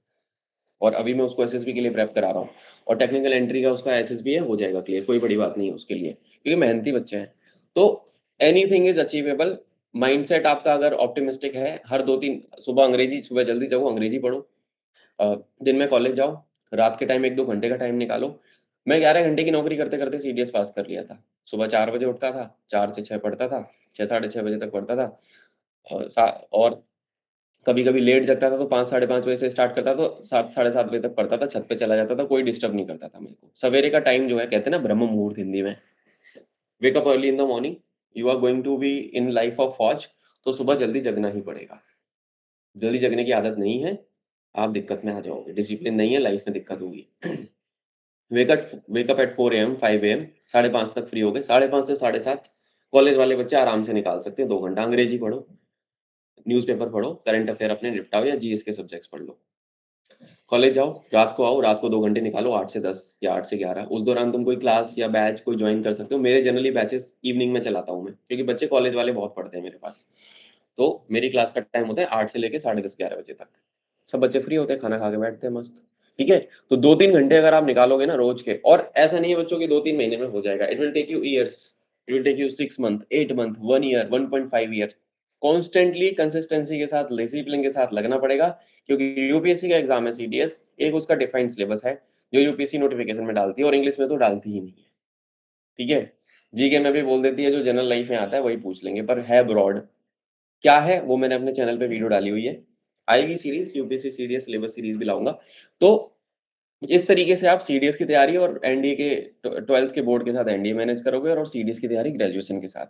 और अभी मैं उसको एसएसबी के लिए प्रेप करा रहा हूँ और टेक्निकल एंट्री का उसका एसएसबी है, हो जाएगा क्लियर, कोई बड़ी बात नहीं है उसके लिए, क्योंकि मेहनती बच्चे हैं। तो एनीथिंग इज़ अचीवेबल। माइंडसेट आपका अगर ऑप्टिमिस्टिक है, हर 2-3 सुबह अंग्रेजी, सुबह जल्दी जाओ, अंग्रेजी पढ़ो। दिन में कॉलेज जाओ, रात के टाइम 1-2 घंटे का टाइम निकालो। मैं 11 घंटे की नौकरी करते-करते सीडीएस पास कर लिया था। सुबह 4 बजे उठता था, 4 से 6 पढ़ता था, 6 साढ़े 6 बजे तक पढ़ता था और कभी-कभी लेट जगता था तो 5 साढ़े 5 बजे से स्टार्ट करता तो 7 साढ़े 7 बजे तक पढ़ता था, छत पे चला जाता था, कोई डिस्टर्ब नहीं करता था मेरे को। सवेरे का टाइम जो है कहते हैं ना ब्रह्म मुहूर्त हिंदी में, wake up early in the morning, you are going to be in life of फौज, तो सुबह जल्दी जगना ही पड़ेगा। जल्दी जगने की आदत नहीं है, आप दिक्कत में आ जाओगे, डिसिप्लिन नहीं है, लाइफ में दिक्कत होगी। Wake up at 4 am, 5 am, साढ़े 5 तक फ्री हो गए, साढ़े 5 से साढ़े 7 कॉलेज वाले बच्चे आराम से निकाल सकते हैं 2 घंटा। अंग्रेजी पढ़ो, न्यूज़पेपर पढ़ो, करंट अफेयर अपने निपटाओ या जीएस के सब्जेक्ट्स पढ़ लो। कॉलेज जाओ, रात को आओ, रात को 2 घंटे निकालो 8 से 10 या 8 से 11, उस दौरान तुम कोई क्लास या बैच कोई जॉइन कर सकते हो। मेरे जनरली बैचेस इवनिंग में चलाता हूँ मैं, क्योंकि बच्चे कॉलेज वाले बहुत पढ़ते हैं मेरे पास। तो मेरी क्लास का टाइम होता है 8 से लेके साढ़े 10 11 बजे तक। सब बच्चे फ्री होते हैं, खाना खा के बैठते हैं मस्त। ठीक है? तो 2-3 घंटे अगर आप निकालोगे ना रोज के, और ऐसा नहीं है बच्चों कि 2-3 महीने में हो जाएगा। It will take you years, it will take you 6 month, 8 month, 1 year, 1.5 year. Constantly consistency के साथ, डिसिप्लिन के साथ लगना पड़ेगा, क्योंकि यूपीएससी का एग्जाम है सीडीएस, एक उसका डिफाइंड सिलेबस है जो यूपीएससी नोटिफिकेशन में डालती है, और इंग्लिश में तो डालती ही नहीं है। ठीक है? जीके में भी बोल देती है, जो जनरल लाइफ में आता है वही पूछ लेंगे, पर है ब्रॉड। क्या है वो मैंने अपने चैनल पे वीडियो डाली हुई है। आएगी series, UPSC CDS syllabus series भी लाऊंगा। तो इस तरीके से आप सीडीएस की तैयारी और एनडीए के 12th के बोर्ड के साथ एनडीए मैनेज करोगे, और सीडीएस की तैयारी ग्रेजुएशन के साथ।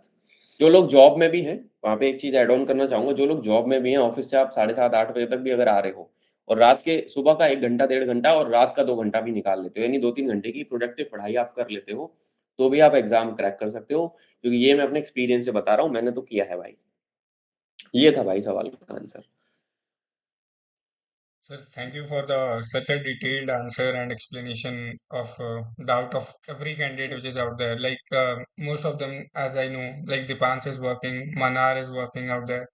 जो लोग जॉब में भी हैं, वहाँ पे एक चीज ऐड ऑन करना चाहूंगा, जो लोग जॉब में भी हैं, ऑफिस से आप 7:30 8 बजे तक भी अगर आ रहे हो, और रात के सुबह का 1 घंटा 1.5 घंटा और रात का 2 घंटा भी निकाल लेते हो, यानी 2-3 घंटे की प्रोडक्टिव पढ़ाई आप कर लेते हो, तो भी आप एग्जाम क्रैक कर सकते हो। क्योंकि ये मैं अपने एक्सपीरियंस से बता रहा हूँ, मैंने तो किया है भाई। ये था भाई सवाल का answer. Sir, thank you for the such a detailed answer and explanation of doubt of every candidate which is out there. Like most of them, as I know, like Dipans is working, Manar is working out there,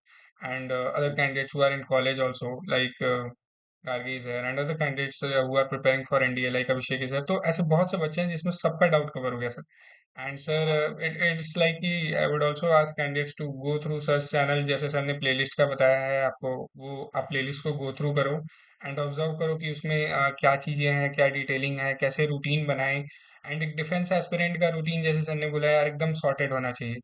and other candidates who are in college also, like Gargi is there, and other candidates who are preparing for NDA, like Abhishek is there. तो ऐसे बहुत से बच्चे हैं जिसमें सबका डाउट कवर हो गया sir. And sir, it's like कि I would also ask candidates to go through such channel जैसे सर ने playlist का बताया है आपको, वो आप playlist को go through करो एंड ऑब्जर्व करो कि उसमें क्या चीजें हैं, क्या डिटेलिंग है, कैसे रूटीन बनाएं. एंड एक डिफेंस एस्पिरेंट का रूटीन जैसे सर ने बोला यार एकदम सॉर्टेड होना चाहिए,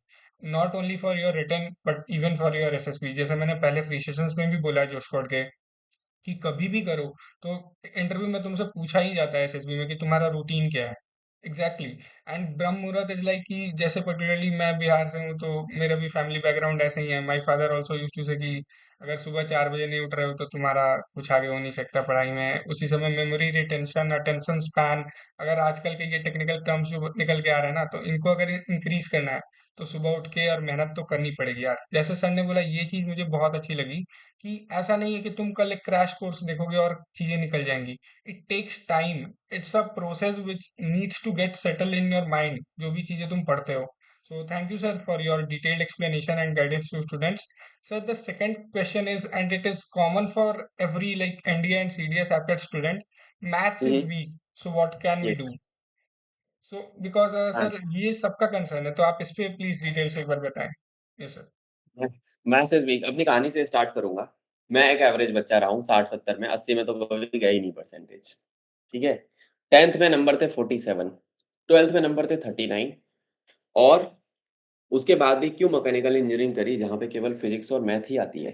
not only for your return but even for your SSB. जैसे मैंने पहले फ्री सेशंस में भी बोला जोश कोड के कि कभी भी करो तो इंटरव्यू में तुमसे पूछा ही जाता है एसएसबी में कि तुम्हारा रूटीन क्या है. एग्जैक्टली. एंड ब्रह्म मुहूर्त इज लाइक कि जैसे पर्टिकुलरली मैं बिहार से हूँ तो मेरा भी फैमिली बैकग्राउंड ऐसे ही है. My father also used to say कि अगर सुबह 4 बजे नहीं उठ रहे हो तो तुम्हारा कुछ आगे हो नहीं सकता पढ़ाई में. उसी समय मेमोरी रिटेंशन, अटेंशन स्पैन, अगर आजकल के ये टेक्निकल टर्म्स जो निकल के आ रहे हैं ना, तो इनको अगर इंक्रीज करना है तो सुबह उठ के और मेहनत तो करनी पड़ेगी यार. जैसे सर ने बोला ये चीज मुझे बहुत अच्छी लगी कि ऐसा नहीं है कि तुम कल एक क्रैश कोर्स देखोगे और चीजें निकल जाएंगी. It takes time. It's a process which needs to get settle in your mind, जो भी चीजें तुम पढ़ते हो. So thank you, sir, for your detailed explanation and guidance to students. Sir, the second question is, and it is common for every like NDA and CDS applied student, maths is weak. So what can we yes. do? So because sir, ये सबका कंसर्न है, तो आप इस पे प्लीज डिटेल से एक बार बताएं. Yes sir. मैसेज वीक अपनी कहानी से स्टार्ट करूंगा। मैं एक एवरेज बच्चा रहा हूँ, 60-70 में, 80 में तो कभी गया ही नहीं परसेंटेज। ठीक है? 10th में नंबर थे 47, 12th में नंबर थे 39, और उसके बाद भी क्यों मैकेनिकल इंजीनियरिंग करी जहाँ पे केवल फिजिक्स और मैथ ही आती है।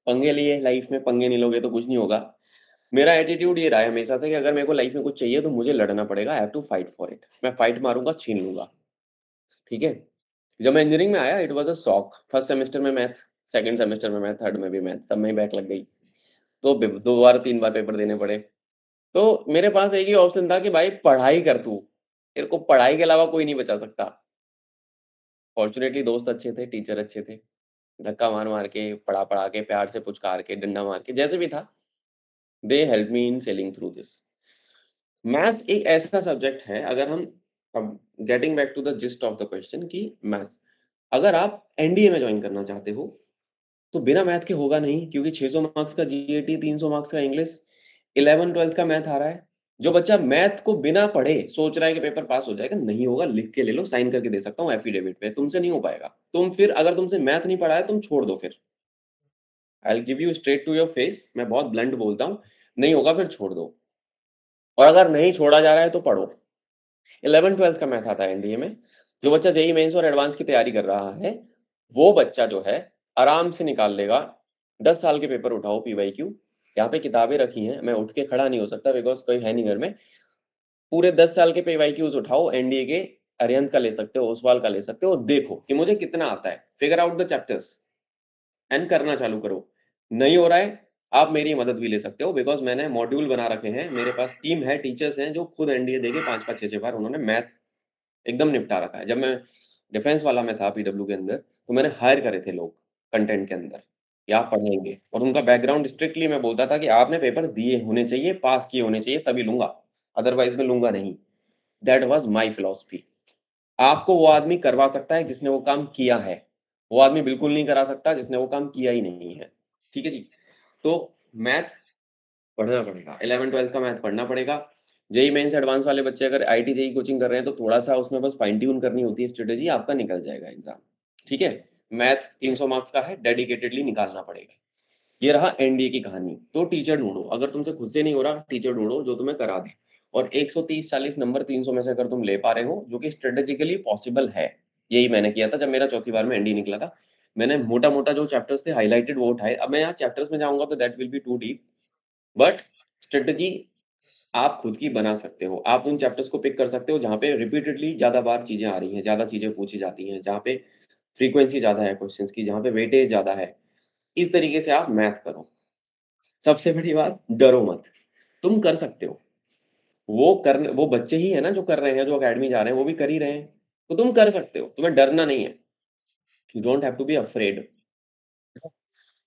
पंगे लिए लाइफ में, पंगे नहीं लोगे तो कुछ नहीं होगा। मेरा एटीट्यूड ये रहा है हमेशा से कि अगर मेरे को लाइफ में कुछ चाहिए तो मुझे लड़ना पड़ेगा, I have to fight for it. मैं फाइट मारूंगा, छीन लूंगा। ठीक है? जब मैं इंजीनियरिंग में आया, it was a shock. First semester में मैथ, सेकंड सेमेस्टर में मैथ, थर्ड में भी मैथ, सब में बैक लग गई। तो 2 बार 3 बार पेपर देने पड़े। तो मेरे पास एक ही ऑप्शन था कि भाई पढ़ाई कर तू, तेरे को पढ़ाई के अलावा कोई नहीं बचा सकता। फॉर्चुनेटली दोस्त अच्छे थे, टीचर अच्छे थे, धक्का मार मार के, पढ़ा पढ़ा के, प्यार से पुचकार के, डंडा मार के, जैसे भी था, they help me in sailing through this. Maths एक ऐसा सब्जेक्ट है, अगर हम अब getting back to the gist of the question कि मैथ्स, अगर आप एनडीए में ज्वाइन करना चाहते हो तो बिना मैथ के होगा नहीं, क्योंकि 600 मार्क्स का जीएटी, 300 मार्क्स का इंग्लिश, 11 12th का मैथ आ रहा है। जो बच्चा मैथ को बिना पढ़े सोच रहा है कि पेपर पास हो जाएगा, नहीं होगा। लिख के ले लो, साइन करके दे सकता हूँ एफिडेविट पे, तुमसे नहीं हो पाएगा। तुम फिर, अगर तुमसे मैथ नहीं पढ़ा है, तुम छोड़ दो फिर। I will give you straight to your face, मैं बहुत ब्लंट बोलता हूँ, नहीं होगा फिर छोड़ दो। और अगर नहीं छोड़ा जा रहा है तो पढ़ो। 11 12th का मैथ आता है एनडीए में। जो बच्चा जेई मेंस और एडवांस की तैयारी कर रहा है, वो बच्चा जो है आराम से निकाल लेगा। 10 साल के पेपर उठाओ, पीवाईक्यू, यहाँ पे किताबें रखी हैं, मैं उठ के खड़ा नहीं हो सकता बिकॉज कोई है नहीं घर में। पूरे 10 साल के पीवाईक्यूज उठाओ एनडीए के, अरिहंत का ले सकते हो, ओसवाल का ले सकते हो, और देखो कि मुझे कितना आता है। Figure out the chapters and करना चालू करो। नहीं हो रहा है, आप मेरी मदद भी ले सकते हो, बिकॉज मैंने मॉड्यूल बना रखे हैं, मेरे पास टीम है, टीचर्स हैं जो खुद एनडीए देके 5 5 6 6 बार उन्होंने मैथ एकदम निपटा रखा है। जब मैं डिफेंस वाला में था पीडब्ल्यू के अंदर, तो मैंने हायर करे थे लोग कंटेंट के अंदर, कि आप पढ़ेंगे, और उनका बैकग्राउंड स्ट्रिक्टली मैं बोलता था कि आपने पेपर दिए होने चाहिए, पास किए होने चाहिए, तभी लूंगा, अदरवाइज मैं लूंगा नहीं। That was my philosophy. आपको वो आदमी करवा सकता है जिसने वो काम किया है, वो आदमी बिल्कुल नहीं करा सकता जिसने वो काम किया ही नहीं है। ठीक है जी। तो मैथ पढ़ना पड़ेगा, 11th-12th का मैथ पढ़ना पड़ेगा। जेई मेंस एडवांस वाले बच्चे अगर आईआईटी जेई कोचिंग कर रहे हैं तो थोड़ा सा उसमें बस फाइन ट्यून करनी होती है स्ट्रेटेजी, आपका निकल जाएगा एग्जाम। ठीक है। मैथ 300 मार्क्स का है, डेडिकेटेडली निकालना पड़ेगा। ये रहा एनडीए की कहानी। तो टीचर ढूंढो, अगर तुमसे खुद से नहीं हो रहा, टीचर ढूंढो जो तुम्हें करा दे। और 130-40 नंबर 300 में से अगर तुम ले पा रहे हो, जो कि स्ट्रेटेजिकली पॉसिबल है, यही मैंने किया था जब मेरा चौथी बार में एनडीए निकला था। मैंने मोटा मोटा जो चैप्टर्स थे हाईलाइटेड वो उठाए। अब मैं यहाँ चैप्टर्स में जाऊंगा तो that will be too deep, but strategy आप खुद की बना सकते हो। आप उन चैप्टर्स को पिक कर सकते हो जहाँ पे रिपीटेडली ज्यादा बार चीजें आ रही हैं, ज्यादा चीजें पूछी जाती हैं, जहाँ पे फ्रीक्वेंसी ज्यादा है क्वेश्चंस की, जहाँ पे वेटेज ज्यादा है। इस तरीके से आप मैथ करो। सबसे बड़ी बात, डरो मत, तुम कर सकते हो। वो बच्चे ही है ना जो कर रहे हैं, जो अकेडमी जा रहे हैं वो भी कर ही रहे हैं, तो तुम कर सकते हो, तुम्हें डरना नहीं है। You don't have to be afraid.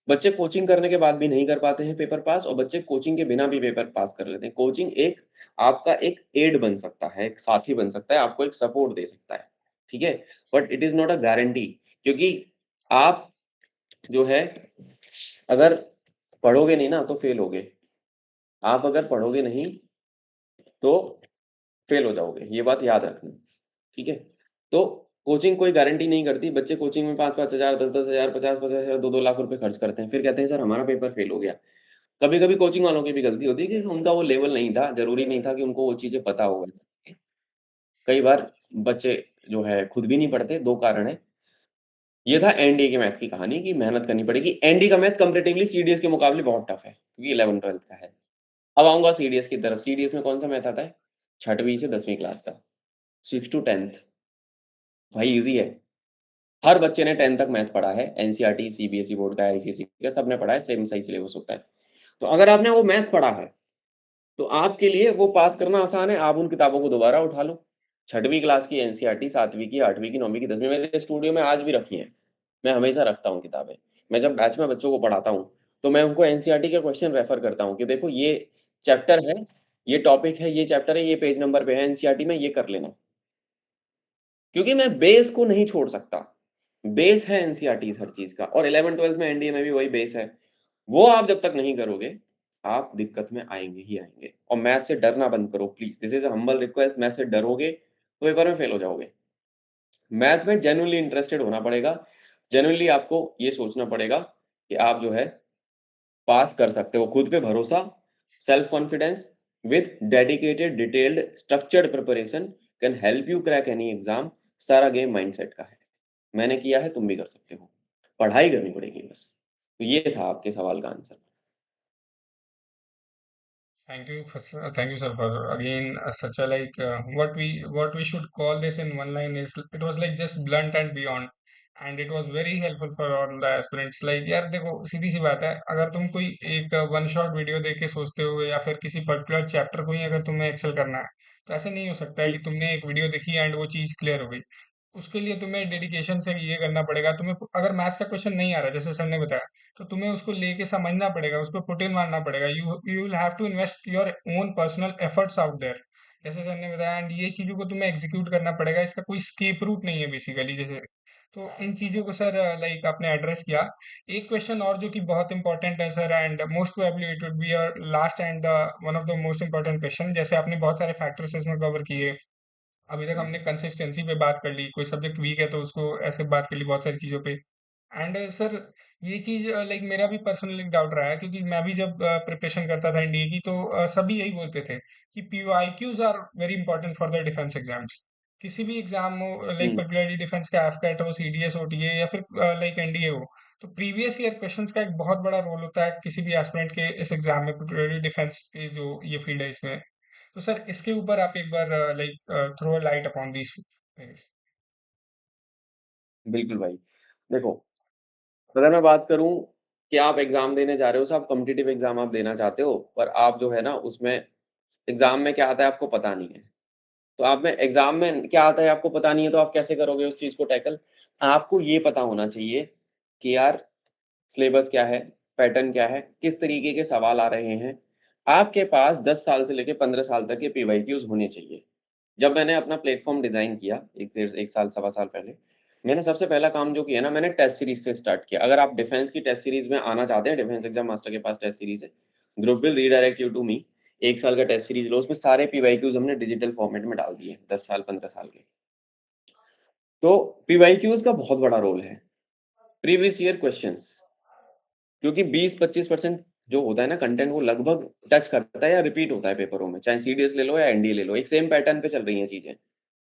बच्चे कोचिंग करने के बाद भी नहीं कर पाते हैं पेपर पास, और बच्चे कोचिंग के बिना भी पेपर पास कर लेते हैं। कोचिंग एक आपका एक एड बन सकता है, एक साथी बन सकता है, आपको एक सपोर्ट दे सकता है। ठीक है। But it is not a guarantee, क्योंकि आप जो है, अगर पढ़ोगे नहीं ना तो फेल होगे। आप अगर पढ़ोगे नहीं तो फेल हो जाओगे, ये बात याद रखना। ठीक है। तो कोचिंग कोई गारंटी नहीं करती। बच्चे कोचिंग में 5-5 हजार, 10-10 हजार, 50-50 हजार, 2-2 लाख रुपए खर्च करते हैं, फिर कहते हैं सर हमारा पेपर फेल हो गया। कभी कभी कोचिंग वालों की भी गलती होती है कि उनका वो लेवल नहीं था, जरूरी नहीं था कि उनको वो चीजें पता हो। कई बार बच्चे जो है खुद भी नहीं पढ़ते, दो कारण है। ये था एनडीए के मैथ की कहानी की मेहनत करनी पड़ेगी। एनडीए का मैथ कंपैरेटिवली सीडीएस के मुकाबले बहुत टफ है, क्योंकि 11th-12th का है। अब आऊंगा सीडीएस की तरफ। सीडीएस में कौन सा मैथ आता है? छठवीं से 10वीं क्लास का, 6 to 10th। भाई इजी है। हर बच्चे ने 10 तक मैथ पढ़ा है, एनसीईआरटी सीबीएसई बोर्ड का, आईसीएसई का, सबने पढ़ा है, सेम सही सिलेबस होता है। तो अगर आपने वो मैथ पढ़ा है तो आपके लिए वो पास करना आसान है। आप उन किताबों को दोबारा उठा लो। छठवीं क्लास की एनसीईआरटी, 7वीं की, 8वीं की, 9वीं की, 10वीं, मेरे स्टूडियो में आज भी रखी है। मैं हमेशा रखता हूँ किताबें। मैं जब बैच में बच्चों को पढ़ाता हूँ तो मैं उनको एनसीईआरटी के क्वेश्चन रेफर करता हूँ कि देखो ये चैप्टर है, ये टॉपिक है, ये चैप्टर है, ये पेज नंबर पे है एनसीईआरटी में, ये कर लेना। क्योंकि मैं बेस को नहीं छोड़ सकता। बेस है एनसीईआरटी हर चीज का, और 11th-12th में एनडीए में भी वही बेस है। वो आप जब तक नहीं करोगे, आप दिक्कत में आएंगे ही आएंगे। और मैथ से डरना बंद करो please, this is humble request. Math से डरोगे तो पेपर में फेल हो जाओगे। मैथ में जेन्युइनली इंटरेस्टेड होना पड़ेगा। जेन्युइनली आपको ये सोचना पड़ेगा कि आप जो है पास कर सकते हो। खुद पे भरोसा, self confidence with dedicated detailed structured preparation can help you crack any exam. सारा गेम माइंडसेट का है। मैंने किया है, तुम भी कर सकते हो। पढ़ाई करनी पड़ेगी बस। तो ये था आपके सवाल का answer. Thank you, sir, for again such a like what we should call this in one line is it was like just blunt and beyond, and it was very helpful for all the aspirants. Like यार देखो सीधी सी बात है, अगर तुम कोई एक वन शॉट वीडियो देख के सोचते हो या फिर किसी पर्टिकुलर चैप्टर को ही अगर तुम्हें एक्सेल करना है, तो ऐसे नहीं हो सकता है कि तुमने एक वीडियो देखी एंड वो चीज क्लियर हो गई। उसके लिए तुम्हें डेडिकेशन से ये करना पड़ेगा। तुम्हें अगर मैथ्स का क्वेश्चन नहीं आ रहा जैसे सर ने बताया, तो तुम्हें उसको लेके समझना पड़ेगा, उस पर पुट इन मारना पड़ेगा। You will have to invest your own personal efforts out there, जैसे सर ने बताया, एंड ये चीजों को तुम्हें एग्जीक्यूट करना पड़ेगा। इसका कोई स्केप रूट नहीं है बेसिकली। जैसे तो इन चीजों को सर लाइक आपने एड्रेस किया। एक क्वेश्चन और जो कि बहुत इंपॉर्टेंट है sir, and most probably it would be your last and the one of the most important question. जैसे आपने बहुत सारे फैक्टर्स इसमें कवर किए, अभी तक हमने कंसिस्टेंसी पे बात कर ली, कोई सब्जेक्ट वीक है तो उसको ऐसे बात कर ली बहुत सारी चीज़ों पे। एंड सर ये चीज़ लाइक मेरा भी पर्सनली डाउट रहा है, क्योंकि मैं भी जब प्रिपरेशन करता था एनडीए की, तो सभी यही बोलते थे कि PYQs are very important for the defence exams. किसी भी एग्जाम हो, लाइक हम्म। पर्टिकुलरली डिफेंस का एफकेट हो, सीडीएस ओटीए, या फिर लाइक एनडीए हो, तो प्रीवियस ईयर क्वेश्चंस का एक बहुत बड़ा रोल होता है किसी भी एस्पिरेंट के इस एग्जाम में, पर्टिकुलरली डिफेंस के जो ये फील्ड है इसमें। तो सर इसके ऊपर आप एक बार like throw light upon this. बिल्कुल भाई। देखो, अगर मैं बात करूं कि आप एग्जाम देने जा रहे हो, सब कॉम्पिटिटिव एग्जाम आप देना चाहते हो, पर आप जो है ना उसमें एग्जाम में क्या आता है आपको पता नहीं है। तो आप में एग्जाम में क्या आता है आपको पता नहीं है, तो आप कैसे करोगे उस चीज को टैकल? आपको ये पता होना चाहिए कि यार सिलेबस क्या है, पैटर्न क्या है, किस तरीके के सवाल आ रहे हैं। आपके पास 10 साल से लेके 15 साल तक के पीवाईक्यूज होने चाहिए। जब मैंने अपना प्लेटफॉर्म डिजाइन किया एक साल सवा साल पहले, मैंने सबसे पहला काम जो किया ना, मैंने टेस्ट सीरीज से स्टार्ट किया। अगर आप डिफेंस की टेस्ट सीरीज में आना चाहते हैं, डिफेंस एग्जाम मास्टर के पास टेस्ट सीरीज है, group will redirect you to me. एक साल का टेस्ट सीरीज लो, उसमें सारे पीवाईक्यूज हमने डिजिटल फॉर्मेट में डाल दिए, 10 साल 15 साल के। तो पीवाईक्यूज का बहुत बड़ा रोल है, प्रीवियस ईयर क्वेश्चंस, क्योंकि 20-25% जो होता है ना कंटेंट, वो लगभग टच करता है या रिपीट होता है पेपरों में, चाहे सीडीएस ले लो या एनडीए ले लो, एक सेम पैटर्न पे चल रही हैं चीजें।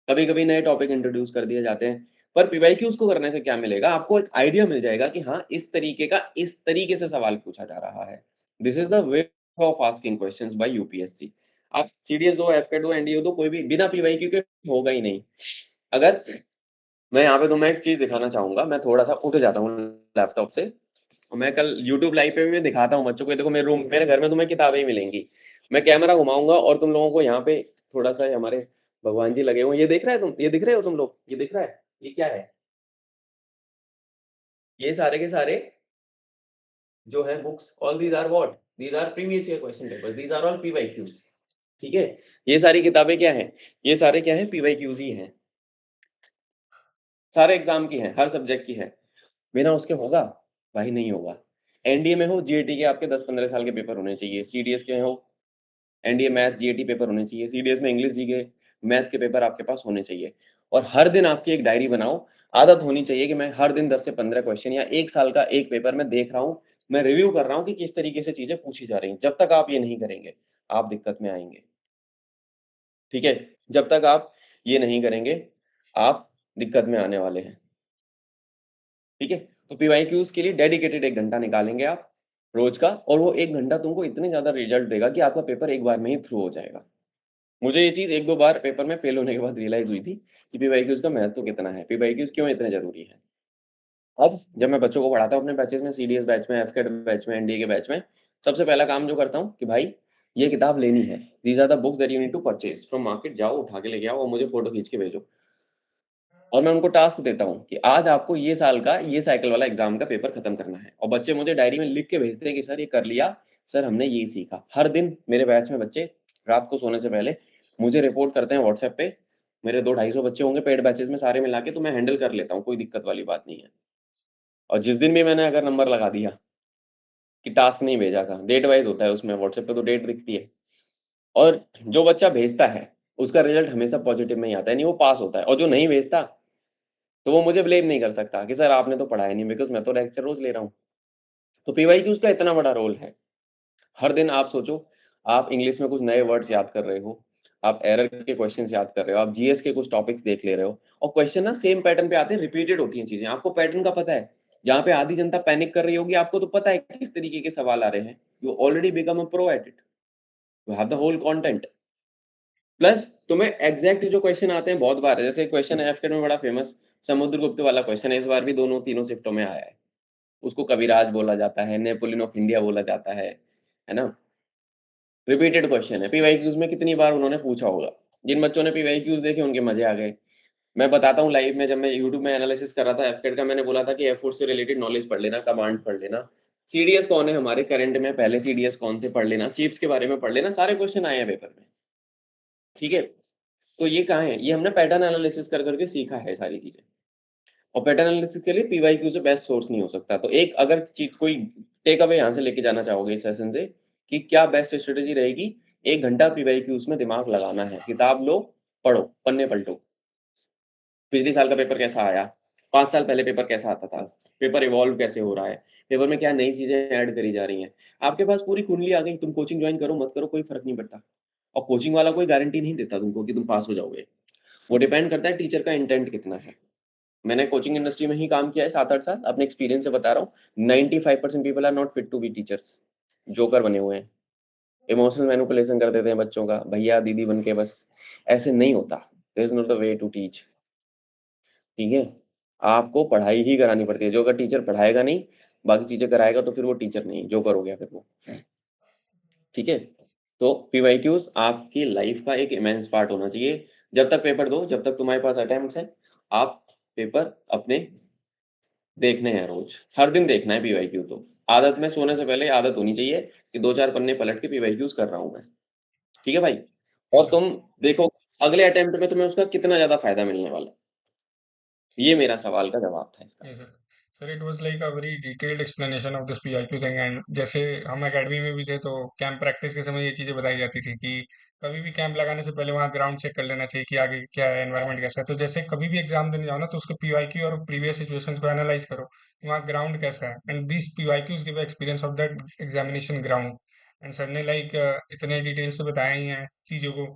कभी कभी नए टॉपिक इंट्रोड्यूस कर दिए जाते हैं, पर पीवाईक्यूज को करने से क्या मिलेगा, आपको एक आइडिया मिल जाएगा कि हाँ, इस तरीके का इस तरीके से सवाल पूछा जा रहा है। This is the way of asking questions bye UPSC. आप सीडीएस दो, एफकेट दो, एनडीए दो, कोई भी बिना पीवाईक्यू के होगा ही नहीं। अगर मैं यहाँ पे तुम्हें एक चीज दिखाना चाहूंगा, मैं थोड़ा सा उठ जाता हूँ लैपटॉप से, और मैं कल यूट्यूब लाइव पे भी मैं दिखाता हूँ बच्चों को। ये देखो, मेरे रूम, मेरे घर में तुम्हें किताबें ही मिलेंगी। मैं कैमरा घुमाऊंगा और तुम लोगों को यहाँ पे थोड़ा सा, हमारे भगवान जी लगे हुए हैं, ये देख रहे हैं तुम, ये दिख रहे हो तुम लोग, ये दिख रहा है, ये क्या है, ये सारे के सारे जो है books, all these are what, these are previous year question paper, these are all PYQs. ठीक है, ये सारी किताबें क्या है, ये सारे क्या है, पीवाईक्यूज ही हैं, सारे एग्जाम की हैं, हर सब्जेक्ट की है। बिना उसके होगा भाई, नहीं होगा। एनडीए में हो, जीएटी के आपके 10-15 साल के पेपर होने चाहिए, सीडीएस के हो, एनडीए मैथ जीएटी पेपर होने चाहिए, सीडीएस में इंग्लिश जीके मैथ के पेपर आपके पास होने चाहिए। और हर दिन आपकी एक डायरी बनाओ, आदत होनी चाहिए कि मैं हर दिन 10 से 15 क्वेश्चन या एक साल का एक पेपर में देख रहा हूँ, मैं रिव्यू कर रहा हूँ कि किस तरीके से चीजें पूछी जा रही हैं। जब तक आप ये नहीं करेंगे, आप दिक्कत में आएंगे। ठीक है, जब तक आप ये नहीं करेंगे, आप दिक्कत में आने वाले हैं। ठीक है, तो पीवाईक्यूज के लिए डेडिकेटेड 1 घंटा निकालेंगे आप रोज का, और वो 1 घंटा तुमको इतने ज्यादा रिजल्ट देगा कि आपका पेपर एक बार में ही थ्रू हो जाएगा। मुझे ये चीज 1-2 बार पेपर में फेल होने के बाद रियलाइज हुई थी कि पीवाईक्यूज का महत्व कितना है, पीवाईक्यूज क्यों इतने जरूरी है। अब जब मैं बच्चों को पढ़ाता हूँ अपने बैचेस में, सीडीएस बैच में, एफकेट बैच में, एनडीए के बैच में, सबसे पहला काम जो करता हूँ कि भाई, ये किताब लेनी है, these are the books that you need to purchase from market, जाओ उठा के लेके आओ और मुझे फोटो खींच के भेजो। और मैं उनको टास्क देता हूँ कि आज आपको ये साल का ये साइकिल वाला एग्जाम का पेपर खत्म करना है, और बच्चे मुझे डायरी में लिख के भेजते हैं कि सर ये कर लिया, सर हमने ये सीखा। हर दिन मेरे बैच में बच्चे रात को सोने से पहले मुझे रिपोर्ट करते हैं व्हाट्सएप पे। मेरे 200-250 बच्चे होंगे पेड बैचेस में, सारे मिला के तो मैं हैंडल कर लेता हूँ, कोई दिक्कत वाली बात नहीं है। और जिस दिन भी मैंने अगर नंबर लगा दिया कि टास्क नहीं भेजा था, डेट वाइज होता है उसमें, व्हाट्सएप पे तो डेट दिखती है, और जो बच्चा भेजता है उसका रिजल्ट हमेशा पॉजिटिव में ही आता है, नहीं वो पास होता है। और जो नहीं भेजता, तो वो मुझे ब्लेम नहीं कर सकता कि सर आपने तो पढ़ाया नहीं, बिकॉज मैं तो लेक्चर रोज ले रहा हूँ। तो पीवाईक्यूज का इतना बड़ा रोल है। हर दिन आप सोचो, आप इंग्लिश में कुछ नए वर्ड्स याद कर रहे हो, आप एरर के क्वेश्चंस याद कर रहे हो, आप जीएस के कुछ टॉपिक्स देख ले रहे हो, और क्वेश्चन ना सेम पैटर्न पे आते हैं, रिपीटेड होती हैं चीजें, आपको पैटर्न का पता है। जहाँ पे आधी जनता पैनिक कर रही होगी, आपको तो पता है किस तरीके के सवाल आ रहे हैं, you already become a pro at it, you have the whole content. Plus तुम्हें एग्जैक्ट जो क्वेश्चन आते हैं बहुत बार, जैसे क्वेश्चन है एफकेट में बड़ा फेमस, समुद्रगुप्त वाला क्वेश्चन है, इस बार भी दोनों तीनों शिफ्टों में आया है। उसको कविराज बोला जाता है, नेपोलियन ऑफ इंडिया बोला जाता है ना। रिपीटेड क्वेश्चन है, पीवाईक्यूज में कितनी बार उन्होंने पूछा होगा। जिन बच्चों ने पीवाईक्यूज देखे उनके मजे आ गए। मैं बताता हूँ लाइव में, जब मैं यूट्यूब में एनालिसिस कर रहा था एफकेट का, मैंने बोला था कि एयरफोर्स से रिलेटेड नॉलेज पढ़ लेना, कमांड पढ़ लेना, सीडीएस कौन है हमारे करंट में, पहले सीडीएस कौन थे पढ़ लेना, चीफ्स के बारे में पढ़ लेना, सारे क्वेश्चन आए हैं पेपर में। ठीक है, तो ये कहाँ है, ये हमने पैटर्न एनालिसिस कर करके सीखा है सारी चीजें। और पैटर्न एनालिसिस के लिए पीवाईक्यू से बेस्ट सोर्स नहीं हो सकता। तो एक अगर चीज कोई टेक अवे यहाँ से लेके जाना चाहोगे इस सेशन से, कि क्या बेस्ट स्ट्रेटेजी रहेगी, 1 घंटा पीवाईक्यूज में दिमाग लगाना है, किताब लो, पढ़ो, पन्ने पलटो, पिछले साल का पेपर कैसा आया, 5 साल पहले पेपर कैसा आता था, पेपर इवॉल्व कैसे हो रहा है, पेपर में क्या नई चीजें ऐड करी जा रही हैं। आपके पास पूरी कुंडली आ गई, तुम कोचिंग ज्वाइन करो मत करो कोई फर्क नहीं पड़ता। और कोचिंग वाला कोई गारंटी नहीं देता तुमको कि तुम पास हो जाओगे, वो डिपेंड करता है टीचर का इंटेंट कितना है। मैंने कोचिंग इंडस्ट्री में ही काम किया है 7-8 साल, अपने एक्सपीरियंस से बता रहा हूँ, 95% people are not fit to be teachers, joker बने हुए हैं, इमोशनल मैनिपुलेशन कर देते हैं बच्चों का, भैया दीदी बन के बस। ऐसे नहीं होता, this is not the way to teach. ठीक है, आपको पढ़ाई ही करानी पड़ती है, जो अगर टीचर पढ़ाएगा नहीं, बाकी चीजें कराएगा, तो फिर वो टीचर नहीं, जोकर हो गया फिर वो। ठीक है, तो पीवाईक्यूज आपकी लाइफ का एक इमेंस पार्ट होना चाहिए। जब तक पेपर दो, जब तक तुम्हारे पास अटेम्प्ट्स है, आप पेपर अपने देखने हैं रोज, हर दिन देखना है पीवाईक्यू। तो आदत में सोने से पहले आदत होनी चाहिए कि 2-4 पन्ने पलट के पीवाईक्यूज कर रहा हूँ मैं। ठीक है भाई? Yes, और sir. तुम देखो अगले अटेम्प्ट में तुम्हें उसका कितना ज़्यादा फ़ायदा मिलने वाला है। ये मेरा सवाल का जवाब था इसका। Yes, sir. Sir, it was like a very detailed explanation of this PIQ thing and जैसे हम एकेडमी में भी थे तो कैंप प्रैक्टिस के समय ये चीज़ें बताई जाती थी कि कभी भी कैंप लगाने से पहले वहाँ ग्राउंड चेक कर लेना चाहिए कि आगे क्या है, एनवायरनमेंट कैसा है। तो जैसे कभी भी एग्जाम देने जाओ ना तो उसके PYQ और प्रीवियस सिचुएशंस को एनालाइज करो कि वहाँ ग्राउंड कैसा है and this PYQs give experience of that examination ground. And sir ने लाइक इतने डिटेल से बताया ही हैं चीज़ों को।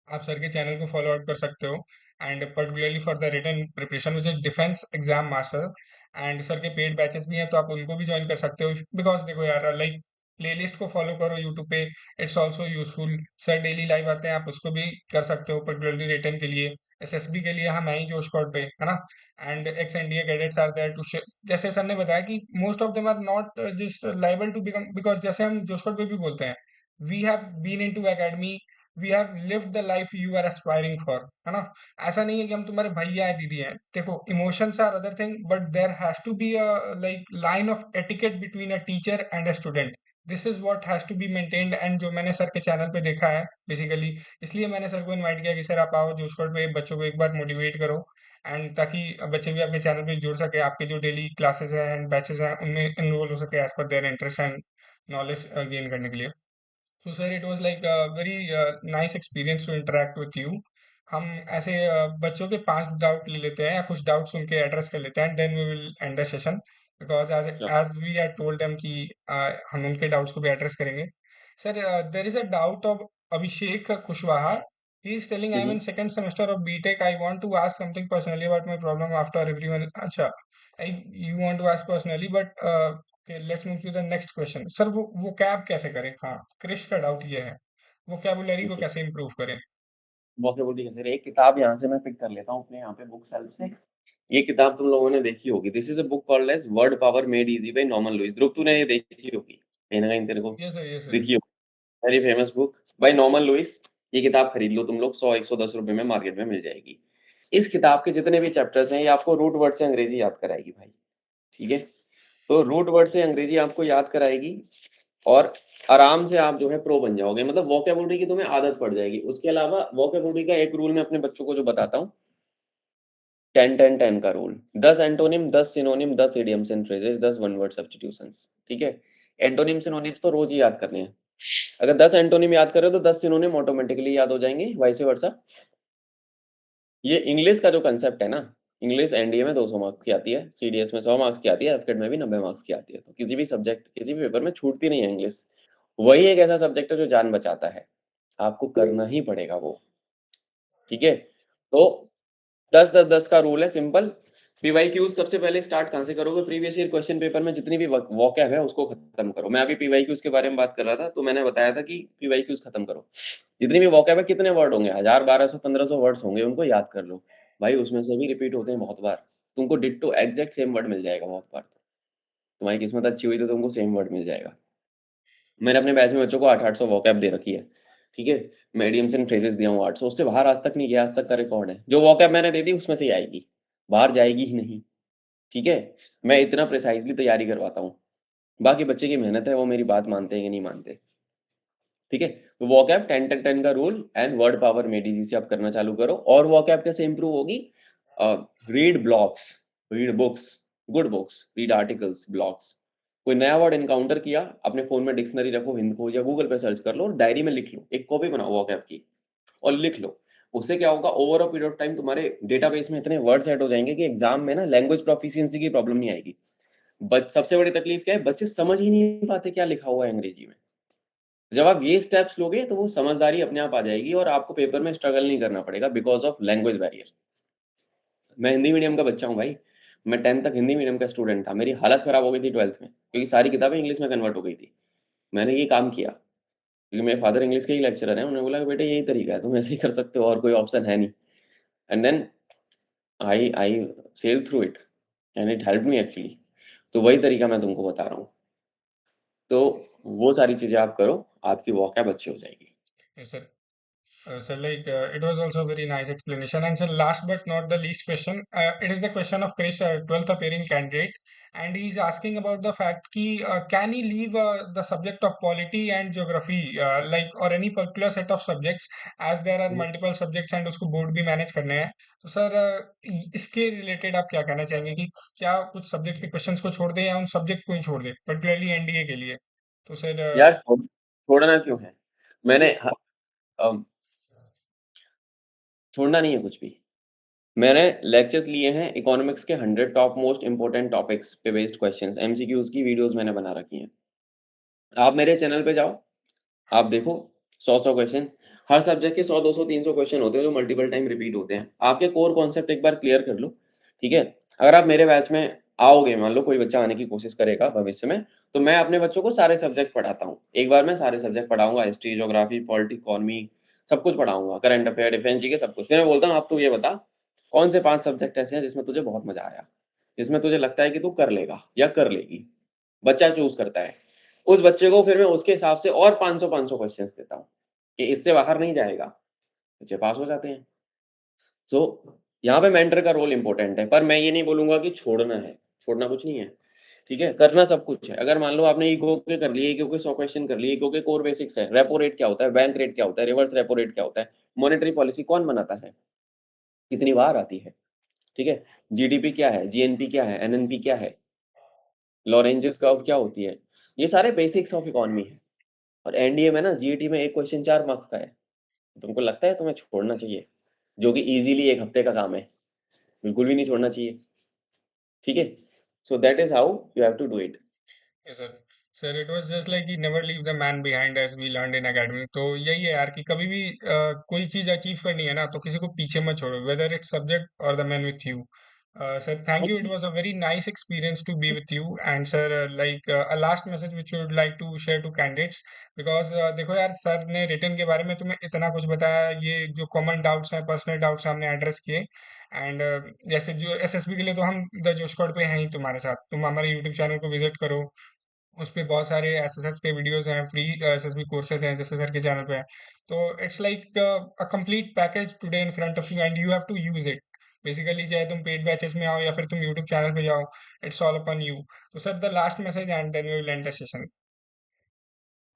आप सर के चैनल को फॉलो आउट कर सकते हो and particularly for the written preparation which is defence exam master. And sir के पेड बैचेस भी हैं तो आप उनको भी ज्वाइन कर सकते हो बिकॉज देखो यार लाइक प्लेलिस्ट को फॉलो करो यूट्यूब पे, it's also useful. Sir daily live आते हैं, आप उसको भी कर सकते हो पर्टिकुलरली रिटन के लिए। एसएसबी के लिए हम हैं ही जोश कोड पे, है ना। And ex NDA cadets are there too, जैसे सर ने बताया कि most of them are not just liable to become, because जैसे हम जोश कोड पे भी बोलते हैं, we have been in to academy, we have lived the life you are aspiring for, है ना। ऐसा नहीं है कि हम तुम्हारे भैया है, दीदी है। देखो emotions are other thing but there has to be a like line of etiquette between a teacher and a student. This is what has to be maintained and जो मैंने सर के चैनल पे देखा है बेसिकली, इसलिए मैंने सर को इनवाइट किया कि सर आप आओ जोशकोट पे, बच्चों को एक बार मोटिवेट करो एंड ताकि बच्चे भी आपके चैनल पे जुड़ सके, आपके जो डेली क्लासेस हैं एंड बैचेस हैं उनमें इनरोल हो सके as per their interest and knowledge gain करने के लिए। So sir, it was like a very nice experience to interact with you. हम ऐसे बच्चों के 5 डाउट ले लेते हैं या कुछ डाउट्स उनके एड्रेस कर लेते हैं, then we will end the session because as अच्छा। As we are told them कि हम उनके डाउट्स को भी एड्रेस करेंगे। Sir there is a doubt of Abhishek Kushwaha. He is telling I am in second semester of BTech, I want to ask something personally about my problem after everyone. अच्छा, you want to ask personally but okay, let's move to the next question. Sir वो कैब कैसे करें? हाँ, क्रिश का डाउट ये है, वोकैबुलरी को ओके। कैसे इंप्रूव करें? वोकेबुलरी कैसे, एक किताब यहाँ से मैं पिक कर लेता हूँ अपने यहाँ पे बुक सेल्फ से। ये किताब तुम लोगों ने देखी होगी, this is a book called as word power made easy by Norman Lewis. Dhruv तूने ये देखी होगी कहीं ना कहीं, तेरे को यस सर, यस सर। देखी होगी। Very famous book by Norman Lewis. ये किताब खरीद लो तुम लोग, 100-110 रुपए में मार्केट में मिल जाएगी। इस किताब के जितने भी चैप्टर्स हैं ये आपको रूट वर्ड से अंग्रेजी याद कराएगी भाई। ठीक है? तो रूट वर्ड से अंग्रेजी आपको याद कराएगी और आराम से आप जो है प्रो बन जाओगे, मतलब वोकेबुलरी की तुम्हें आदत पड़ जाएगी। उसके अलावा वोकेबुलरी का एक रूल मैं अपने बच्चों को जो बताता हूँ, 10-10-10 का rule. 10 antonym, 10 synonym, 10 idioms and phrases, 10 one word substitutions. ठीक है? एंटोनिम सिनोनिम्स तो रोज ही याद करने हैं। अगर 10 एंटोनिम याद करो तो 10 सिनोनिम ऑटोमेटिकली याद हो जाएंगे, वाइस वर्सा। ये इंग्लिश का जो कंसेप्ट है ना, इंग्लिश एनडीए में 200 मार्क्स की आती है, सीडीएस में 100 मार्क्स की आती है, एफकेट में भी 90 मार्क्स की आती है। तो किसी भी सब्जेक्ट, किसी भी पेपर में छूटती नहीं है इंग्लिश। वही एक ऐसा सब्जेक्ट है जो जान बचाता है, आपको करना ही पड़ेगा वो। ठीक है? तो 10-10-10 का रूल है, सिंपल। पीवाईक्यूज सबसे पहले स्टार्ट कहाँ से करोगे? प्रीवियस ईयर क्वेश्चन पेपर में जितनी भी वॉकैब है उसको खत्म करो। मैं अभी पीवाईक्यूज के बारे में बात कर रहा था तो मैंने बताया था कि पीवाईक्यूज खत्म करो। जितनी भी वॉकैब है, कितने वर्ड होंगे, 1000, 1200, 1500 वर्ड्स होंगे, उनको याद कर लो भाई। उसमें से भी रिपीट होते हैं बहुत बार। तुमको डिट्टो एग्जैक्ट सेम वर्ड मिल जाएगा बहुत बार। तुम्हारी किस्मत अच्छी हुई तो तुमको सेम वर्ड मिल जाएगा। मैंने अपने बैच में बच्चों को 800 वोकैब दे रखी है। ठीक है? मैं इडियम्स एंड फ्रेजेस दिया हूँ 800, उससे बाहर आज तक नहीं गया, आज तक का रिकॉर्ड है। जो वोकैब मैंने दे दी उसमें से ही आएगी, बाहर जाएगी ही नहीं। ठीक है? मैं इतना प्रिसाइजली तैयारी करवाता हूँ। बाकी बच्चे की मेहनत है, वो मेरी बात मानते हैं कि नहीं मानते। ठीक है? तो वोकैब 10-10-10 का रूल एंड वर्ड पावर में डीजी से आप करना चालू करो। और वोकैब कैसे इंप्रूव होगी? Read blogs, read books, good books, read articles, blogs. कोई नया वर्ड एनकाउंटर किया, अपने फोन में डिक्शनरी रखो, हिंदखोज या गूगल पे सर्च कर लो और डायरी में लिख लो, एक कॉपी बनाओ वोकैब की और लिख लो। उससे क्या होगा, over a period of time तुम्हारे डेटाबेस में इतने वर्ड सेट हो जाएंगे कि एग्जाम में ना लैंग्वेज प्रोफिशिएंसी की प्रॉब्लम नहीं आएगी। बट सबसे बड़ी तकलीफ क्या है, बच्चे समझ ही नहीं पाते क्या लिखा हुआ है अंग्रेजी में। जब आप ये स्टेप्स लोगे तो वो समझदारी अपने आप आ जाएगी और आपको पेपर में स्ट्रगल नहीं करना पड़ेगा बिकॉज ऑफ लैंग्वेज बैरियर। मैं हिंदी मीडियम का बच्चा हूँ भाई। मैं 10th तक हिंदी मीडियम का स्टूडेंट था, मेरी हालत खराब हो गई थी 12th में क्योंकि सारी किताबें इंग्लिश में कन्वर्ट हो गई थी। मैंने ये काम किया क्योंकि मेरे फादर इंग्लिश के ही लेक्चरर हैं। उन्होंने बोला कि बेटे यही तरीका है, तुम ऐसे ही कर सकते हो, और कोई ऑप्शन है नहीं। And then I sail through it and it help me actually. तो वही तरीका मैं तुमको बता रहा हूँ। तो वो सारी चीजें आप करो, आपकी वॉकैब अच्छी हो जाएगी। Yes sir. It was also a very nice explanation. And so, last but not the least question, it is the question of Chris, 12th appearing candidate, and he's asking about the fact कि can he leave the subject of polity and geography, like or any particular set of subjects, as there are multiple subjects and उसको board भी manage करने हैं. तो सर इसके related आप क्या कहना चाहेंगे कि क्या कुछ subject के questions को छोड़ दे या उन subject को ही छोड़ दे, particularly NDA के लिए? तो सर यार छोड़ना क्यों है? मैंने छोड़ना नहीं है कुछ भी। मैंने लेक्चर्स लिए हैं इकोनॉमिक्स के 100 टॉप मोस्ट इम्पोर्टेंट टॉपिक्स पे बेस्ड क्वेश्चंस, एमसीक्यूज की वीडियोस मैंने बना रखी हैं। आप मेरे चैनल पे जाओ, आप देखो 100 क्वेश्चन, हर सब्जेक्ट के 100 200 300 क्वेश्चन होते हैं जो मल्टीपल टाइम रिपीट होते हैं। आपके कोर कॉन्सेप्ट एक बार क्लियर कर लो, ठीक है? अगर आप मेरे बैच में आओगे, मान लो कोई बच्चा आने की कोशिश करेगा भविष्य में, तो मैं अपने बच्चों को सारे सब्जेक्ट पढ़ाता हूँ। एक बार मैं सारे सब्जेक्ट पढ़ाऊंगा, हिस्ट्री, ज्योग्राफी, पॉलिटिक्स, इकोनॉमी, सब कुछ पढ़ाऊंगा, करंट अफेयर, डिफेंस, जीके, सब कुछ। फिर मैं बोलता हूँ अब तू ये बता, कौन से 5 सब्जेक्ट ऐसे हैं जिसमें तुझे बहुत मजा आया, जिसमें तुझे लगता है कि तू कर लेगा या कर लेगी। बच्चा चूज करता है, उस बच्चे को फिर मैं उसके हिसाब से और 500 क्वेश्चंस देता हूँ कि इससे बाहर नहीं जाएगा, बच्चे पास हो जाते हैं। सो यहाँ पे मेंटर का रोल इंपॉर्टेंट है, पर मैं ये नहीं बोलूंगा कि छोड़ना है, छोड़ना कुछ नहीं है, ठीक है? करना सब कुछ है। अगर मान लो आपने इको के कर लिए, इको के 100 क्वेश्चन कर लिए, इको के कोर बेसिक्स है, रेपो रेट क्या होता है, बैंक रेट क्या होता है, रिवर्स रेपो रेट क्या होता है, मॉनेटरी पॉलिसी कौन बनाता है, कितनी बार आती है, ठीक है? जीडीपी क्या है, जीएनपी क्या है, एनएनपी क्या है, लॉरेंजेस कर्व क्या होती है, ये सारे बेसिक्स ऑफ इकोनॉमी है। और एनडीए में ना, जीईटी में एक क्वेश्चन 4 मार्क्स का है। तुमको लगता है तुम्हें छोड़ना चाहिए, जो कि इजीली 1 हफ्ते का काम है? बिल्कुल भी नहीं छोड़ना चाहिए, ठीक है? So that is how you have to do it. Yes, sir. Sir, it was just like he never leave the man behind as we learned in academy. तो यही है यार कि कभी भी कोई चीज अचीव करनी है ना तो किसी को पीछे मत छोड़ो, whether it's subject or the man with you. Sir, thank you. It was a very nice experience to be with you. And sir, a last message which you would like to share to candidates, because देखो यार सर ने रिटर्न के बारे में तुम्हें इतना कुछ बताया, ये जो कॉमन डाउट्स हैं, पर्सनल डाउट्स हमने एड्रेस किए। एंड जैसे जो एसएसबी के लिए तो हम द जो स्क्वाड पे हैं ही तुम्हारे साथ, तुम हमारे यूट्यूब चैनल को विजिट करो, उस पे बहुत सारे एसएसएस के वीडियोस हैं, फ्री एसएसबी कोर्सेज हैं जैसे सर के चैनल पे है। तो it's like a complete package today in front of you and you have to use it. Basically चाहे तुम पेड बैचेस में आओ या फिर तुम यूट्यूब चैनल पे जाओ, इट्स ऑल अपन यू। तो sir the last message and then we will end the session.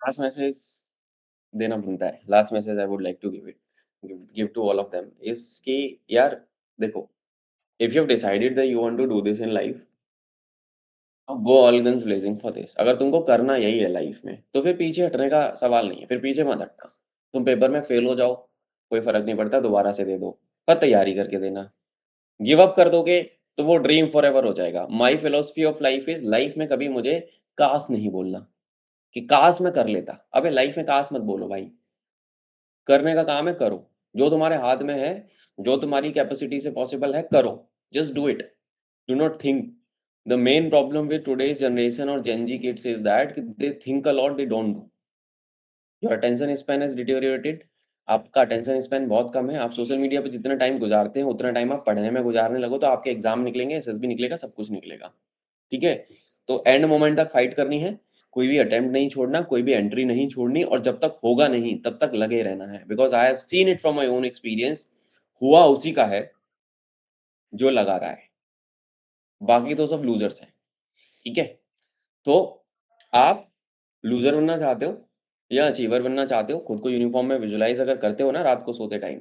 Last message देना बनता है, last message I would like to give to all of them is कि यार देखो, if you have decided that you want to do this in life, go all guns blazing for this. अगर तुमको करना यही है लाइफ में, तो फिर पीछे हटने का सवाल नहीं है, फिर पीछे मत हटना। तुम पेपर में फेल हो जाओ, कोई फर्क नहीं पड़ता, दोबारा से दे दो, पर तैयारी करके देना। गिव अप कर दोगे तो वो ड्रीम फॉरएवर हो जाएगा। My philosophy of life is, life में कभी मुझे काश नहीं बोलना कि काश मैं कर लेता। अबे लाइफ में काश मत बोलो भाई, करने का काम है, करो। जो तुम्हारे हाथ में है, जो तुम्हारी कैपेसिटी से पॉसिबल है, करो। Just do it, do not think. The main problem with today's generation और Gen Z kids is that they think a lot, they don't do. Your attention span is deteriorated. आपका अटेंशन स्पैन बहुत कम है। आप सोशल मीडिया पे जितना टाइम गुजारते हैं, उतना टाइम आप पढ़ने में गुजारने लगो, तो आपके एग्जाम निकलेंगे, एसएसबी निकलेगा, सब कुछ निकलेगा, ठीक है? तो एंड मोमेंट तक फाइट करनी है, कोई भी अटेम्प्ट नहीं छोड़ना, कोई भी एंट्री नहीं छोड़नी, और जब तक होगा नहीं तब तक लगे रहना है। Because I have seen it from my own experience, हुआ उसी का है जो लगा रहा है, बाकी तो सब लूजर्स हैं, ठीक है? तो आप लूजर बनना चाहते हो या अचीवर बनना चाहते हो, खुद को यूनिफॉर्म में विजुलाइज अगर करते हो ना रात को सोते टाइम,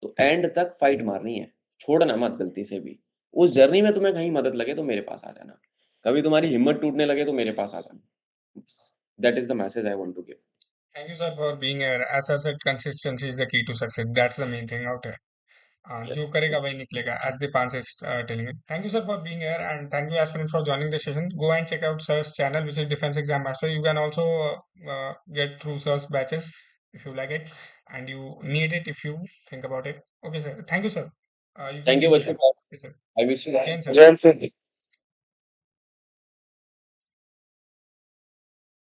तो एंड तक फाइट मारनी है, छोड़ना मत गलती से भी। उस जर्नी में तुम्हें कहीं मदद लगे तो मेरे पास आ जाना, कभी तुम्हारी हिम्मत टूटने लगे तो मेरे पास आ जाना। That is the message I want to give. Thank you sir for being here. As I said, consistency is the key to success, that's the main thing out है। यस जो करेगा यस। वही निकलेगा, as Dipansh is telling me. Thank you, sir, for being here, and thank you, aspirants, for joining the session. Go and check out sir's channel, which is Defense Exam Master. You can also get through sir's batches if you like it, and you need it if you think about it. Okay, sir. Thank you, sir. You can thank you leave the बच्चों, session. Yes, sir. I wish Again, sir. You